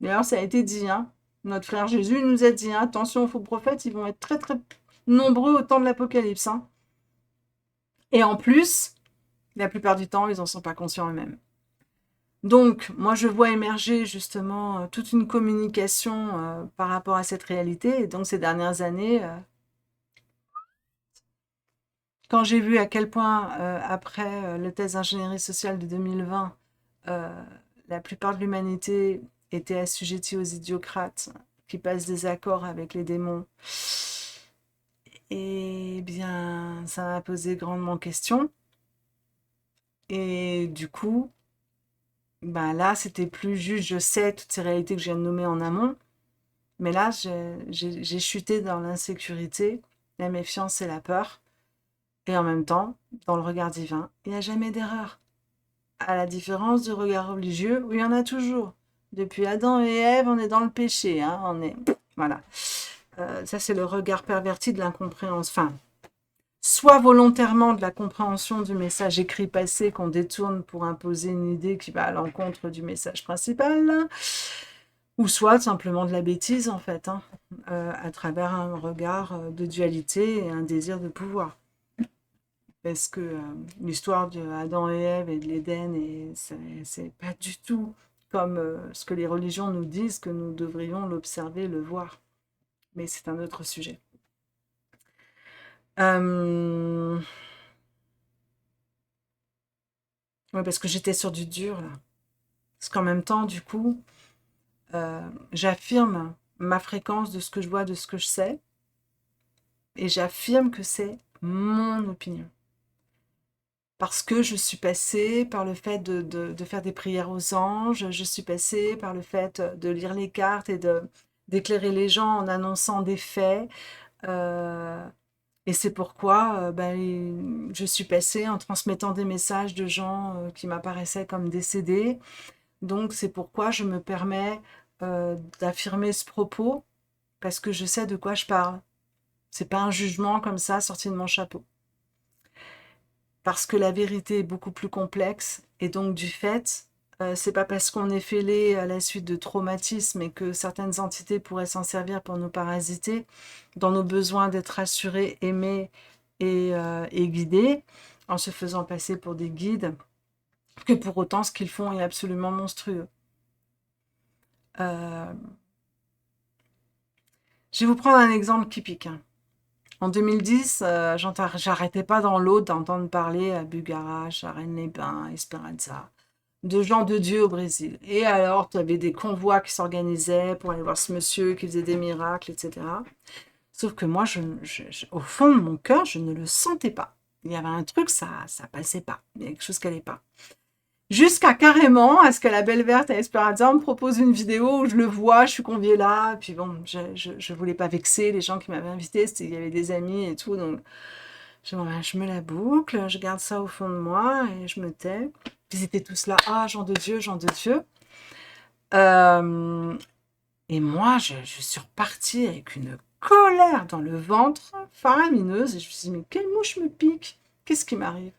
D'ailleurs, ça a été dit, hein. Notre frère Jésus nous a dit, hein, attention aux faux prophètes, ils vont être très très nombreux au temps de l'Apocalypse, hein. Et en plus, la plupart du temps, ils n'en sont pas conscients eux-mêmes. Donc, moi, je vois émerger justement toute une communication par rapport à cette réalité. Et donc, ces dernières années, quand j'ai vu à quel point, après le test d'ingénierie sociale de 2020, euh, la plupart de l'humanité était assujettie aux idiocrates qui passent des accords avec les démons, eh bien, ça m'a posé grandement question. Et du coup, là, c'était plus juste, je sais toutes ces réalités que je viens de nommer en amont, mais là, j'ai chuté dans l'insécurité, la méfiance et la peur. Et en même temps, dans le regard divin, il n'y a jamais d'erreur. À la différence du regard religieux, où il y en a toujours. Depuis Adam et Ève, on est dans le péché, hein, voilà. Ça, c'est le regard perverti de l'incompréhension. Enfin, soit volontairement de la compréhension du message écrit passé qu'on détourne pour imposer une idée qui va à l'encontre du message principal, ou soit simplement de la bêtise, en fait, hein, à travers un regard de dualité et un désir de pouvoir. Parce que l'histoire de Adam et Ève et de l'Éden, c'est pas du tout comme ce que les religions nous disent que nous devrions l'observer, le voir. Mais c'est un autre sujet. Ouais, parce que j'étais sur du dur, là. Parce qu'en même temps, du coup, j'affirme ma fréquence de ce que je vois, de ce que je sais, et j'affirme que c'est mon opinion. Parce que je suis passée par le fait de faire des prières aux anges, je suis passée par le fait de lire les cartes et d'éclairer les gens en annonçant des faits. euh, et c'est pourquoi je suis passée en transmettant des messages de gens qui m'apparaissaient comme décédés. Donc c'est pourquoi je me permets d'affirmer ce propos, parce que je sais de quoi je parle. C'est pas un jugement comme ça sorti de mon chapeau. Parce que la vérité est beaucoup plus complexe, et donc du fait, c'est pas parce qu'on est fêlé à la suite de traumatismes et que certaines entités pourraient s'en servir pour nous parasiter dans nos besoins d'être rassurés, aimés et guidés, en se faisant passer pour des guides, que pour autant ce qu'ils font est absolument monstrueux. Euh, Je vais vous prendre un exemple qui pique, hein. En 2010, j'arrêtais pas dans l'eau d'entendre parler à Bugarach, à Rennes-les-Bains, Esperanza, de gens de Dieu au Brésil. Et alors, tu avais des convois qui s'organisaient pour aller voir ce monsieur qui faisait des miracles, etc. Sauf que moi, au fond de mon cœur, je ne le sentais pas. Il y avait un truc, ça passait pas. Il y a quelque chose qui n'allait pas. Jusqu'à carrément, à ce que la Belle Verte à Esperanza me propose une vidéo où je le vois, je suis conviée là, puis bon, je voulais pas vexer les gens qui m'avaient invité, il y avait des amis et tout, donc je me la boucle, je garde ça au fond de moi et je me tais. Ils étaient tous là, ah, Jean de Dieu, Jean de Dieu. Euh, et moi, je suis repartie avec une colère dans le ventre, faramineuse, et je me suis dit, mais quelle mouche me pique? Qu'est-ce qui m'arrive?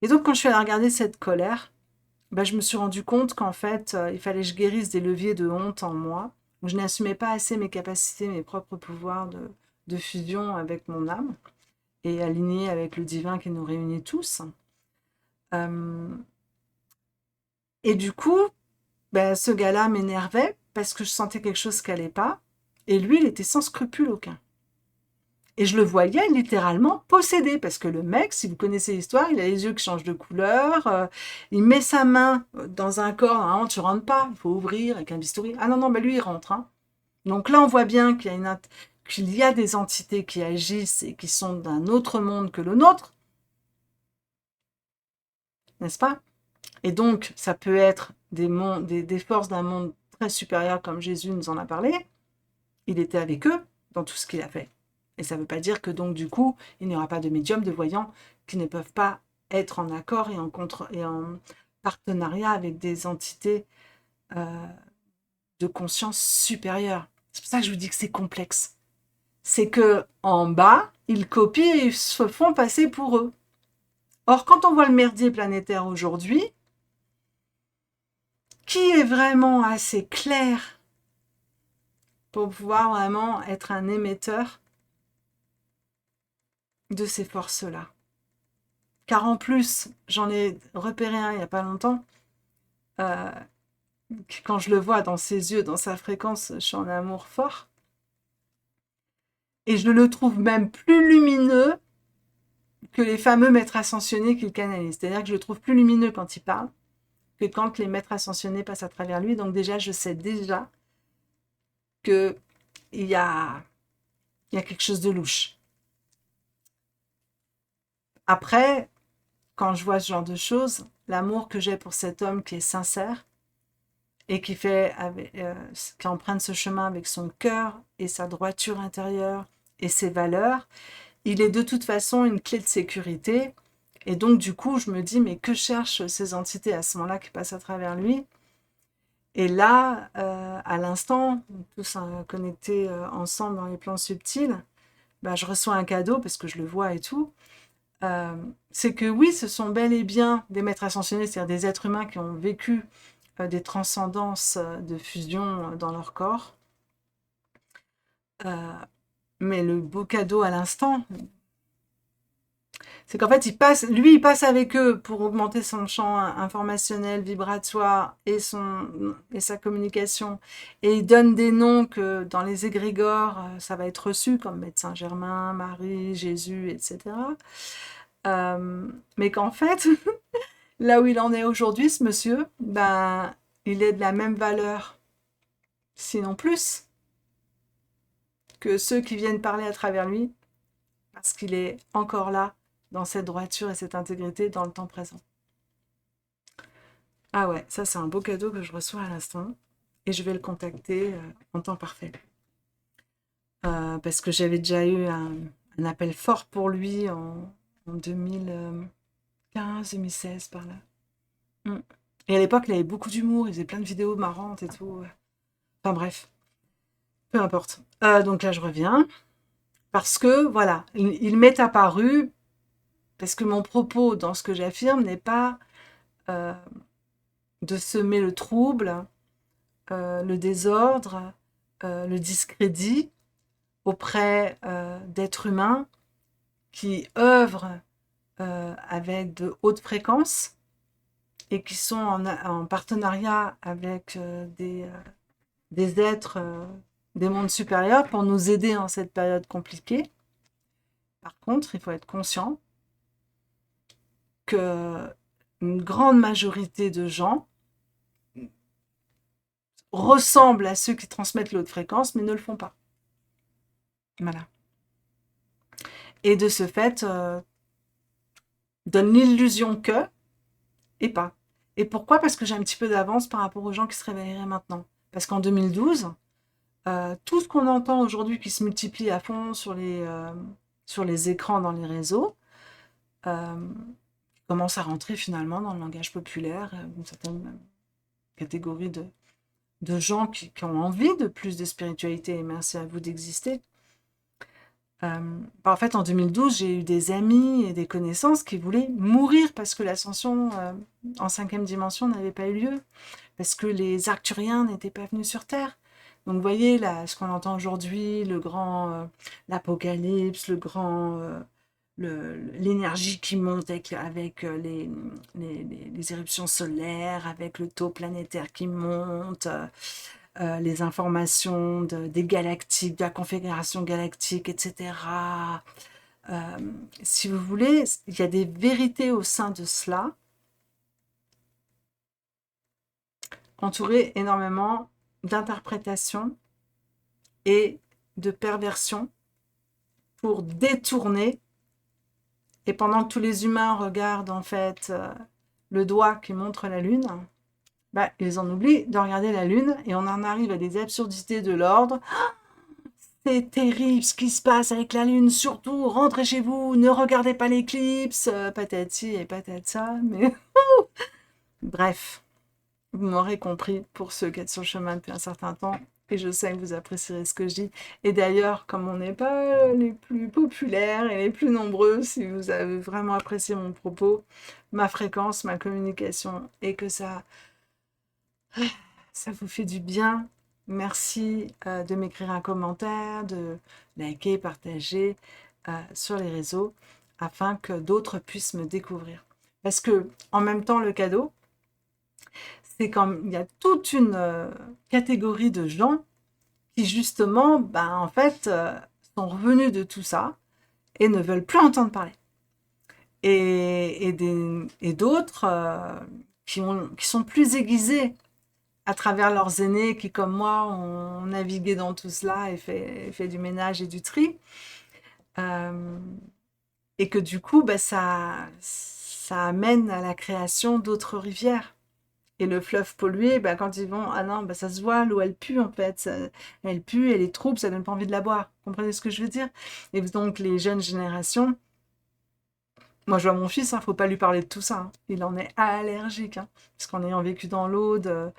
Et donc, quand je suis allée regarder cette colère, bah, je me suis rendu compte qu'en fait, il fallait que je guérisse des leviers de honte en moi, où je n'assumais pas assez mes capacités, mes propres pouvoirs de fusion avec mon âme, et aligné avec le divin qui nous réunit tous. Euh, et du coup, bah, ce gars-là m'énervait parce que je sentais quelque chose qui n'allait pas, et lui, il était sans scrupule aucun. Et je le voyais littéralement possédé, parce que le mec, si vous connaissez l'histoire, il a les yeux qui changent de couleur, il met sa main dans un corps, hein, tu rentres pas, il faut ouvrir avec un bistouri. Ah non, non, mais lui, il rentre. Hein. Donc là, on voit bien qu'il y a des entités qui agissent et qui sont d'un autre monde que le nôtre, n'est-ce pas? Et donc, ça peut être des forces d'un monde très supérieur, comme Jésus nous en a parlé. Il était avec eux dans tout ce qu'il a fait. Et ça ne veut pas dire que donc du coup, il n'y aura pas de médiums, de voyants qui ne peuvent pas être en accord et en partenariat avec des entités euh, de conscience supérieure. C'est pour ça que je vous dis que c'est complexe. C'est que en bas, ils copient et ils se font passer pour eux. Or, quand on voit le merdier planétaire aujourd'hui, qui est vraiment assez clair pour pouvoir vraiment être un émetteur de ces forces-là? Car en plus, j'en ai repéré un il n'y a pas longtemps, euh, quand je le vois dans ses yeux, dans sa fréquence, je suis en amour fort. Et je le trouve même plus lumineux que les fameux maîtres ascensionnés qu'il canalise. C'est-à-dire que je le trouve plus lumineux quand il parle que quand les maîtres ascensionnés passent à travers lui. Donc déjà, je sais déjà qu'il y a, il y a quelque chose de louche. Après, quand je vois ce genre de choses, l'amour que j'ai pour cet homme qui est sincère, et qui emprunte ce chemin avec son cœur et sa droiture intérieure et ses valeurs, il est de toute façon une clé de sécurité. Et donc, du coup, je me dis, mais que cherchent ces entités à ce moment-là qui passent à travers lui? Et là, à l'instant, tous connectés ensemble dans les plans subtils, bah, je reçois un cadeau parce que je le vois et tout. C'est que oui, ce sont bel et bien des maîtres ascensionnés, c'est-à-dire des êtres humains qui ont vécu des transcendances de fusion dans leur corps. Euh, mais le beau cadeau à l'instant, c'est qu'en fait, il passe avec eux pour augmenter son champ informationnel, vibratoire et sa communication. Et il donne des noms que dans les égrégores, ça va être reçu, comme Médecin Germain, Marie, Jésus, etc. Mais qu'en fait, là où il en est aujourd'hui, ce monsieur, ben, il est de la même valeur, sinon plus, que ceux qui viennent parler à travers lui, parce qu'il est encore là, dans cette droiture et cette intégrité dans le temps présent. Ah ouais, ça c'est un beau cadeau que je reçois à l'instant, et je vais le contacter en temps parfait. Parce que j'avais déjà eu un appel fort pour lui en 2015-2016 par là. Mm. Et à l'époque, il avait beaucoup d'humour, il faisait plein de vidéos marrantes et tout. Enfin bref, peu importe. Donc là, je reviens. Parce que, voilà, il m'est apparu, parce que mon propos dans ce que j'affirme n'est pas euh, de semer le trouble, le désordre, le discrédit auprès d'êtres humains qui œuvrent avec de hautes fréquences et qui sont en partenariat avec des êtres des mondes supérieurs pour nous aider en cette période compliquée. Par contre, il faut être conscient que une grande majorité de gens ressemblent à ceux qui transmettent l'autre fréquence, mais ne le font pas. Voilà. Et de ce fait, donnent l'illusion que, et pas. Et pourquoi? Parce que j'ai un petit peu d'avance par rapport aux gens qui se réveilleraient maintenant. Parce qu'en 2012, tout ce qu'on entend aujourd'hui qui se multiplie à fond sur les écrans, dans les réseaux, euh, commence à rentrer finalement dans le langage populaire, une certaine catégorie de gens qui ont envie de plus de spiritualité, et merci à vous d'exister. En fait, en 2012, j'ai eu des amis et des connaissances qui voulaient mourir parce que l'ascension en 5e dimension n'avait pas eu lieu, parce que les Arcturiens n'étaient pas venus sur Terre. Donc, vous voyez, là, ce qu'on entend aujourd'hui, l'apocalypse, l'énergie qui monte avec les éruptions solaires, avec le taux planétaire qui monte, les informations des galactiques, de la configuration galactique, etc. Euh, Si vous voulez, il y a des vérités au sein de cela, entourées énormément d'interprétations et de perversions pour détourner. Et pendant que tous les humains regardent en fait le doigt qui montre la Lune, bah, ils en oublient de regarder la Lune et on en arrive à des absurdités de l'ordre. C'est terrible ce qui se passe avec la Lune, surtout rentrez chez vous, ne regardez pas l'éclipse, patati et patata, mais bref, vous m'aurez compris pour ceux qui êtes sur le chemin depuis un certain temps, et je sais que vous apprécierez ce que je dis. Et d'ailleurs, comme on n'est pas les plus populaires et les plus nombreux, si vous avez vraiment apprécié mon propos, ma fréquence, ma communication, et que ça vous fait du bien, merci de m'écrire un commentaire, de liker, partager sur les réseaux afin que d'autres puissent me découvrir. Parce que en même temps, le cadeau, c'est quand il y a toute une catégorie de gens qui justement, ben, en fait, sont revenus de tout ça et ne veulent plus entendre parler. Et d'autres qui sont plus aiguisés à travers leurs aînés qui, comme moi, ont navigué dans tout cela et fait du ménage et du tri. Euh, et que du coup, bah, ça amène à la création d'autres rivières. Et le fleuve pollué, bah, quand ils vont, ah non, bah, ça se voit, l'eau elle pue en fait, elle pue, elle est trouble, ça donne pas envie de la boire. Vous comprenez ce que je veux dire? Et donc les jeunes générations, moi je vois mon fils, faut pas lui parler de tout ça, hein. Il en est allergique, parce qu'en ayant vécu dans l'Aude,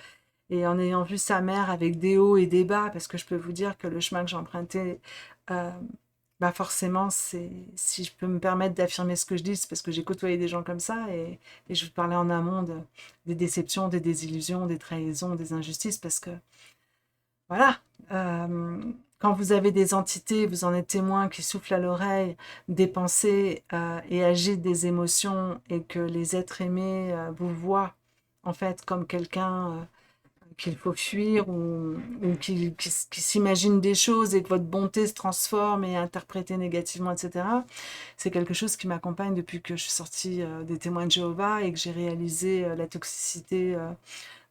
et en ayant vu sa mère avec des hauts et des bas, parce que je peux vous dire que le chemin que j'ai emprunté, euh, bah forcément, si je peux me permettre d'affirmer ce que je dis, c'est parce que j'ai côtoyé des gens comme ça, et je vous parlais en amont des déceptions, des désillusions, des trahisons, des injustices, parce que voilà, quand vous avez des entités, vous en êtes témoin, qui soufflent à l'oreille des pensées et agitent des émotions, et que les êtres aimés vous voient en fait comme quelqu'un qu'il faut fuir, ou qui s'imagine des choses et que votre bonté se transforme et est interprétée négativement, etc. C'est quelque chose qui m'accompagne depuis que je suis sortie des témoins de Jéhovah et que j'ai réalisé la toxicité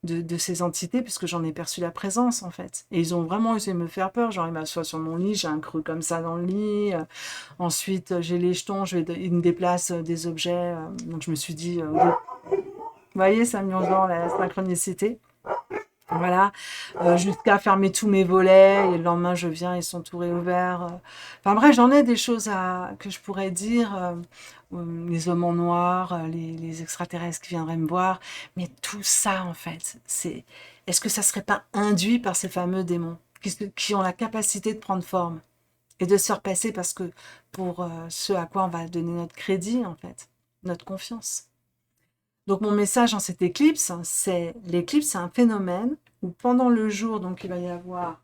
de ces entités, puisque j'en ai perçu la présence en fait. Et ils ont vraiment essayé de me faire peur. Genre, ils m'assoient sur mon lit, j'ai un creux comme ça dans le lit. Ensuite, j'ai les jetons, ils me déplacent des objets. Donc je me suis dit, vous voyez, ça me dans la synchronicité. Voilà, jusqu'à fermer tous mes volets, et le lendemain je viens, ils sont tout réouverts. Enfin bref, j'en ai des choses que je pourrais dire, les hommes en noir, les extraterrestres qui viendraient me voir, mais tout ça en fait, est-ce que ça serait pas induit par ces fameux démons qui ont la capacité de prendre forme et de se repasser, parce que pour ce à quoi on va donner notre crédit en fait, notre confiance. Donc mon message en cette éclipse, l'éclipse, c'est un phénomène où pendant le jour, donc il va y avoir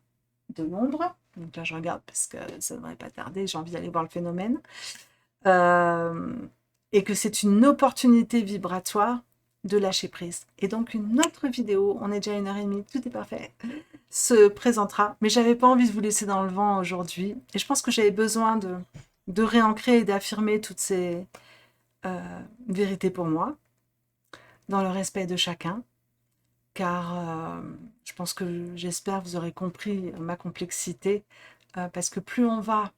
de l'ombre. Donc là, je regarde parce que ça ne devrait pas tarder, j'ai envie d'aller voir le phénomène. Euh, et que c'est une opportunité vibratoire de lâcher prise. Et donc une autre vidéo, on est déjà à 1h30, tout est parfait, se présentera. Mais j'avais pas envie de vous laisser dans le vent aujourd'hui. Et je pense que j'avais besoin de réancrer et d'affirmer toutes ces vérités pour moi, dans le respect de chacun, car je pense que j'espère vous aurez compris ma complexité, parce que plus on va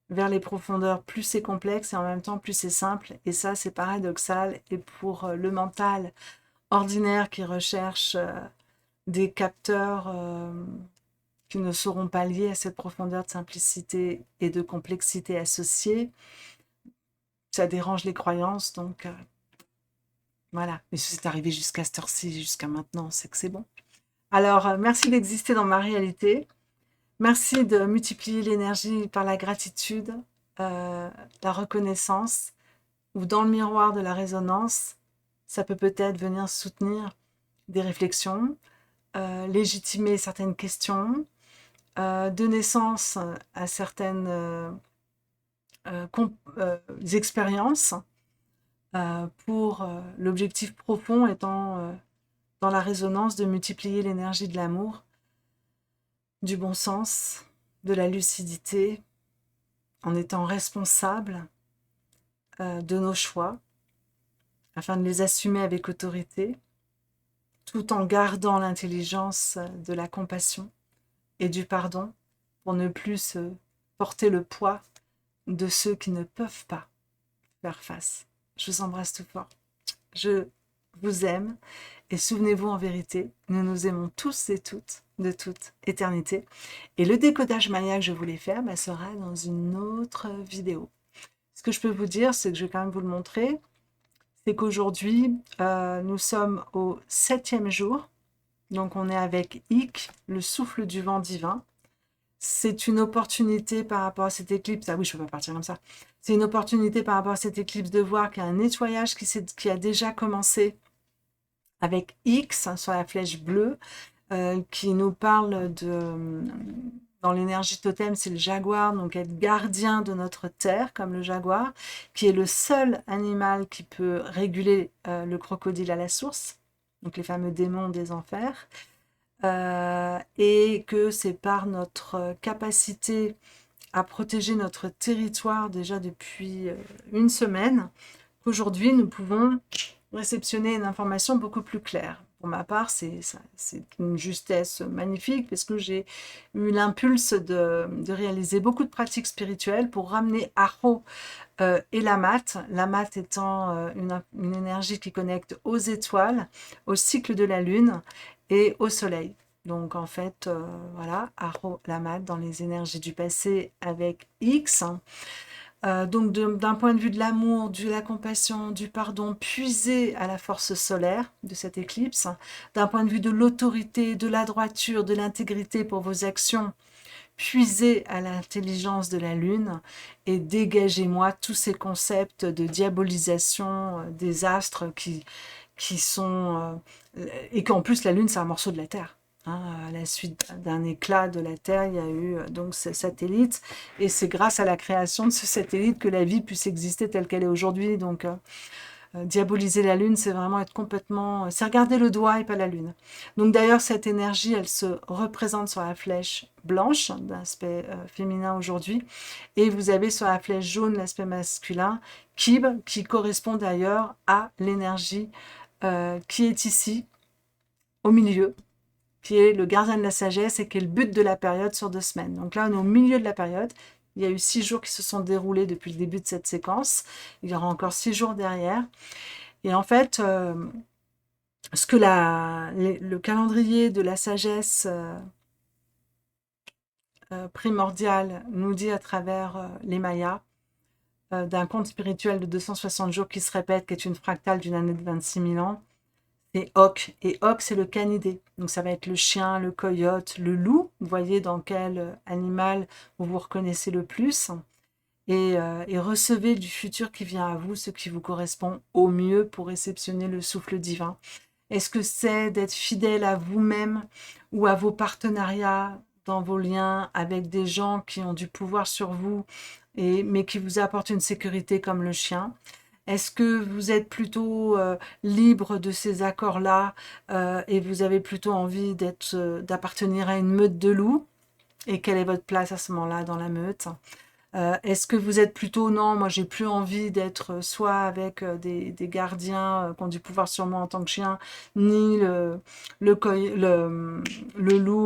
vers les profondeurs, plus c'est complexe, et en même temps plus c'est simple, et ça c'est paradoxal, et pour le mental ordinaires qui recherchent des capteurs qui ne seront pas liés à cette profondeur de simplicité et de complexité associée. Ça dérange les croyances, donc voilà. Mais si c'est arrivé jusqu'à cette heure-ci, jusqu'à maintenant, c'est que c'est bon. Alors, merci d'exister dans ma réalité. Merci de multiplier l'énergie par la gratitude, la reconnaissance, ou dans le miroir de la résonance, ça peut peut-être venir soutenir des réflexions, légitimer certaines questions, donner sens à certaines expériences, pour l'objectif profond étant dans la résonance de multiplier l'énergie de l'amour, du bon sens, de la lucidité, en étant responsable de nos choix, afin de les assumer avec autorité, tout en gardant l'intelligence de la compassion et du pardon, pour ne plus se porter le poids de ceux qui ne peuvent pas faire face. Je vous embrasse tout fort. Je vous aime et souvenez-vous en vérité, nous nous aimons tous et toutes de toute éternité. Et le décodage maya que je voulais faire sera dans une autre vidéo. Ce que je peux vous dire, c'est que je vais quand même vous le montrer, c'est qu'aujourd'hui, nous sommes au 7e jour. Donc on est avec Ik, le souffle du vent divin. C'est une opportunité par rapport à cette éclipse. Ah oui, je ne peux pas partir comme ça. C'est une opportunité par rapport à cette éclipse de voir qu'il y a un nettoyage qui a déjà commencé avec X sur la flèche bleue, qui nous parle de... Dans l'énergie totem, c'est le jaguar, donc être gardien de notre terre, comme le jaguar, qui est le seul animal qui peut réguler le crocodile à la source, donc les fameux démons des enfers. Et que c'est par notre capacité à protéger notre territoire déjà depuis une semaine qu'aujourd'hui nous pouvons réceptionner une information beaucoup plus claire. Pour ma part, c'est une justesse magnifique parce que j'ai eu l'impulse de réaliser beaucoup de pratiques spirituelles pour ramener Aho et la mat étant une énergie qui connecte aux étoiles, au cycle de la lune et au soleil. Donc en fait, voilà, Aho, la mat dans les énergies du passé avec X. Donc d'un point de vue de l'amour, de la compassion, du pardon, puiser à la force solaire de cette éclipse. D'un point de vue de l'autorité, de la droiture, de l'intégrité pour vos actions, puisez à l'intelligence de la lune et dégagez-moi tous ces concepts de diabolisation des astres qui sont... et qu'en plus la lune c'est un morceau de la Terre. À la suite d'un éclat de la Terre, il y a eu donc ce satellite, et c'est grâce à la création de ce satellite que la vie puisse exister telle qu'elle est aujourd'hui. Donc diaboliser la lune, c'est vraiment être complètement... c'est regarder le doigt et pas la lune. Donc d'ailleurs, cette énergie, elle se représente sur la flèche blanche, d'aspect féminin aujourd'hui, et vous avez sur la flèche jaune l'aspect masculin, Kib, qui correspond d'ailleurs à l'énergie qui est ici, au milieu, qui est le gardien de la sagesse et qui est le but de la période sur 2 semaines. Donc là, on est au milieu de la période. Il y a eu 6 jours qui se sont déroulés depuis le début de cette séquence. Il y aura encore 6 jours derrière. Et en fait, ce que le calendrier de la sagesse primordiale nous dit à travers les Mayas, d'un conte spirituel de 260 jours qui se répète, qui est une fractale d'une année de 26 000 ans, c'estOk. Et Ok, c'est le canidé. Donc ça va être le chien, le coyote, le loup. Vous voyez dans quel animal vous vous reconnaissez le plus. Et recevez du futur qui vient à vous ce qui vous correspond au mieux pour réceptionner le souffle divin. Est-ce que c'est d'être fidèle à vous-même ou à vos partenariats dans vos liens avec des gens qui ont du pouvoir sur vous, mais qui vous apportent une sécurité comme le chien? Est-ce que vous êtes plutôt libre de ces accords-là et vous avez plutôt envie d'appartenir à une meute de loups? Et quelle est votre place à ce moment-là dans la meute? Est-ce que vous êtes plutôt non, moi j'ai plus envie d'être soit avec des gardiens qui ont du pouvoir sur moi en tant que chien, ni le loup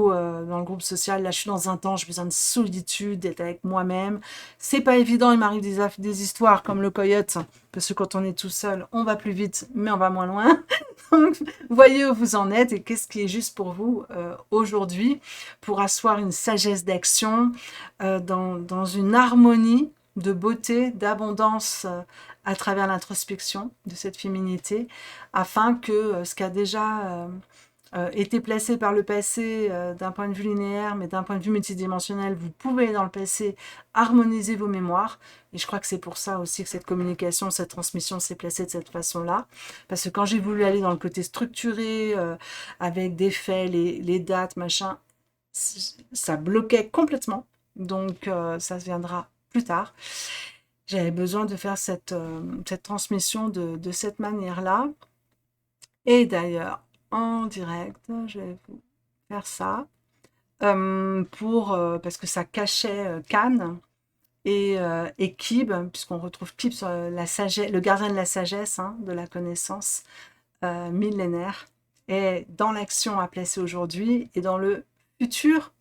dans le groupe social. Là je suis dans un temps, j'ai besoin de solitude, d'être avec moi-même. C'est pas évident, il m'arrive des histoires comme le coyote parce que quand on est tout seul, on va plus vite, mais on va moins loin. Donc, voyez où vous en êtes et qu'est-ce qui est juste pour vous aujourd'hui pour asseoir une sagesse d'action dans une harmonie de beauté, d'abondance à travers l'introspection de cette féminité, afin que ce qui a déjà été placé par le passé d'un point de vue linéaire, mais d'un point de vue multidimensionnel, vous pouvez dans le passé harmoniser vos mémoires. Et je crois que c'est pour ça aussi que cette communication, cette transmission s'est placée de cette façon-là. Parce que quand j'ai voulu aller dans le côté structuré, avec des faits, les dates, machin, ça bloquait complètement. Donc ça viendra plus tard. J'avais besoin de faire cette transmission de cette manière-là. Et d'ailleurs, en direct, je vais vous faire ça, parce que ça cachait Cannes et Kib, puisqu'on retrouve Kib sur la sagesse, le gardien de la sagesse, hein, de la connaissance millénaire, et dans l'action à placer aujourd'hui, et dans le futur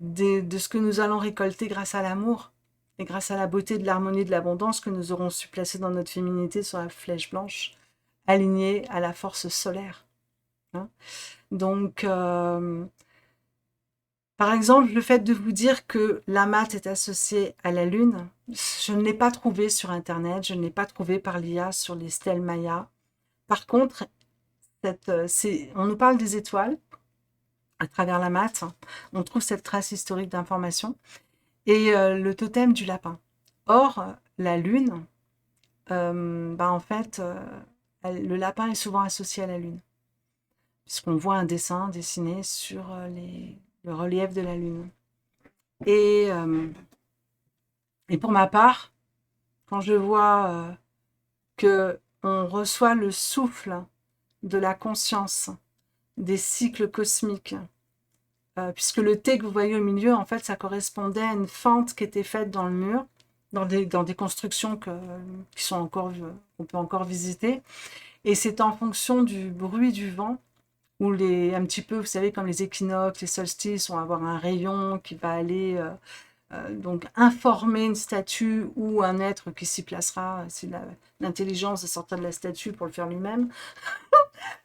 de ce que nous allons récolter grâce à l'amour, et grâce à la beauté de l'harmonie de l'abondance que nous aurons su placer dans notre féminité sur la flèche blanche, alignée à la force solaire. Hein. Donc, par exemple, le fait de vous dire que la mat est associée à la lune, je ne l'ai pas trouvé sur Internet, je ne l'ai pas trouvé par l'IA sur les stèles Maya. Par contre, on nous parle des étoiles à travers la mat, on trouve cette trace historique d'information, et le totem du lapin. Or, la lune, en fait, le lapin est souvent associé à la lune, puisqu'on voit un dessin dessiné sur le relief de la lune. Et pour ma part, quand je vois que on reçoit le souffle de la conscience, des cycles cosmiques, puisque le T que vous voyez au milieu, en fait, ça correspondait à une fente qui était faite dans le mur, dans des constructions qui sont qu'on peut encore visiter. Et c'est en fonction du bruit du vent, ou un petit peu, vous savez, comme les équinoxes, les solstices, on va avoir un rayon qui va aller donc informer une statue ou un être qui s'y placera, si l'intelligence de sortir de la statue pour le faire lui-même,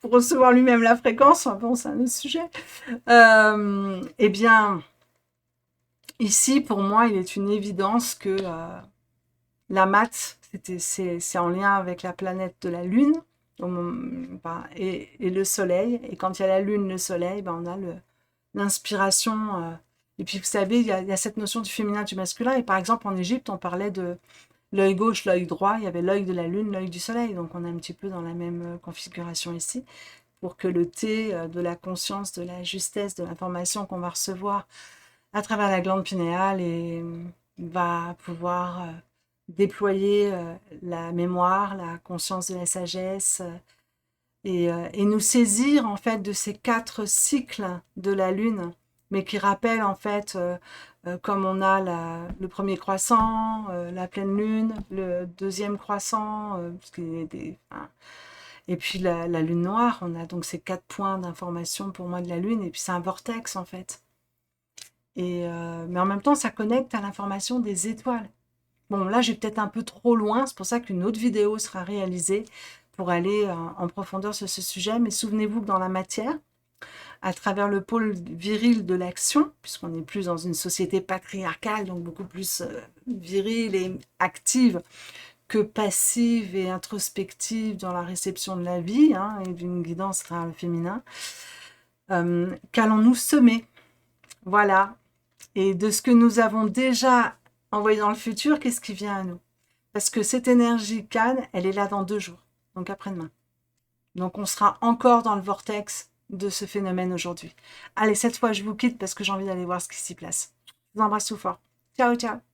pour recevoir lui-même la fréquence, enfin bon, c'est un autre sujet. Eh bien, ici, pour moi, il est une évidence que la mat, c'est en lien avec la planète de la Lune et le Soleil. Et quand il y a la Lune, le Soleil, on a l'inspiration. Et puis, vous savez, il y a cette notion du féminin, du masculin. Et par exemple, en Égypte, on parlait de l'œil gauche, l'œil droit. Il y avait l'œil de la Lune, l'œil du Soleil. Donc, on est un petit peu dans la même configuration ici, pour que le T de la conscience, de la justesse, de l'information qu'on va recevoir à travers la glande pinéale va pouvoir déployer la mémoire, la conscience de la sagesse et nous saisir en fait de ces 4 cycles de la Lune, mais qui rappellent en fait comme on a le premier croissant, la pleine Lune, le deuxième croissant, et puis la Lune noire. On a donc ces 4 points d'information pour moi de la Lune, et puis c'est un vortex en fait. Mais en même temps, ça connecte à l'information des étoiles. Bon, là, j'ai peut-être un peu trop loin, c'est pour ça qu'une autre vidéo sera réalisée pour aller en profondeur sur ce sujet. Mais souvenez-vous que dans la matière, à travers le pôle viril de l'action, puisqu'on est plus dans une société patriarcale, donc beaucoup plus virile et active que passive et introspective dans la réception de la vie, hein, et d'une guidance vers le féminin, qu'allons-nous semer? Voilà. Et de ce que nous avons déjà envoyé dans le futur, qu'est-ce qui vient à nous? Parce que cette énergie Cannes, elle est là dans 2 jours, donc après-demain. Donc on sera encore dans le vortex de ce phénomène aujourd'hui. Allez, cette fois, je vous quitte parce que j'ai envie d'aller voir ce qui s'y place. Je vous embrasse tout fort. Ciao, ciao.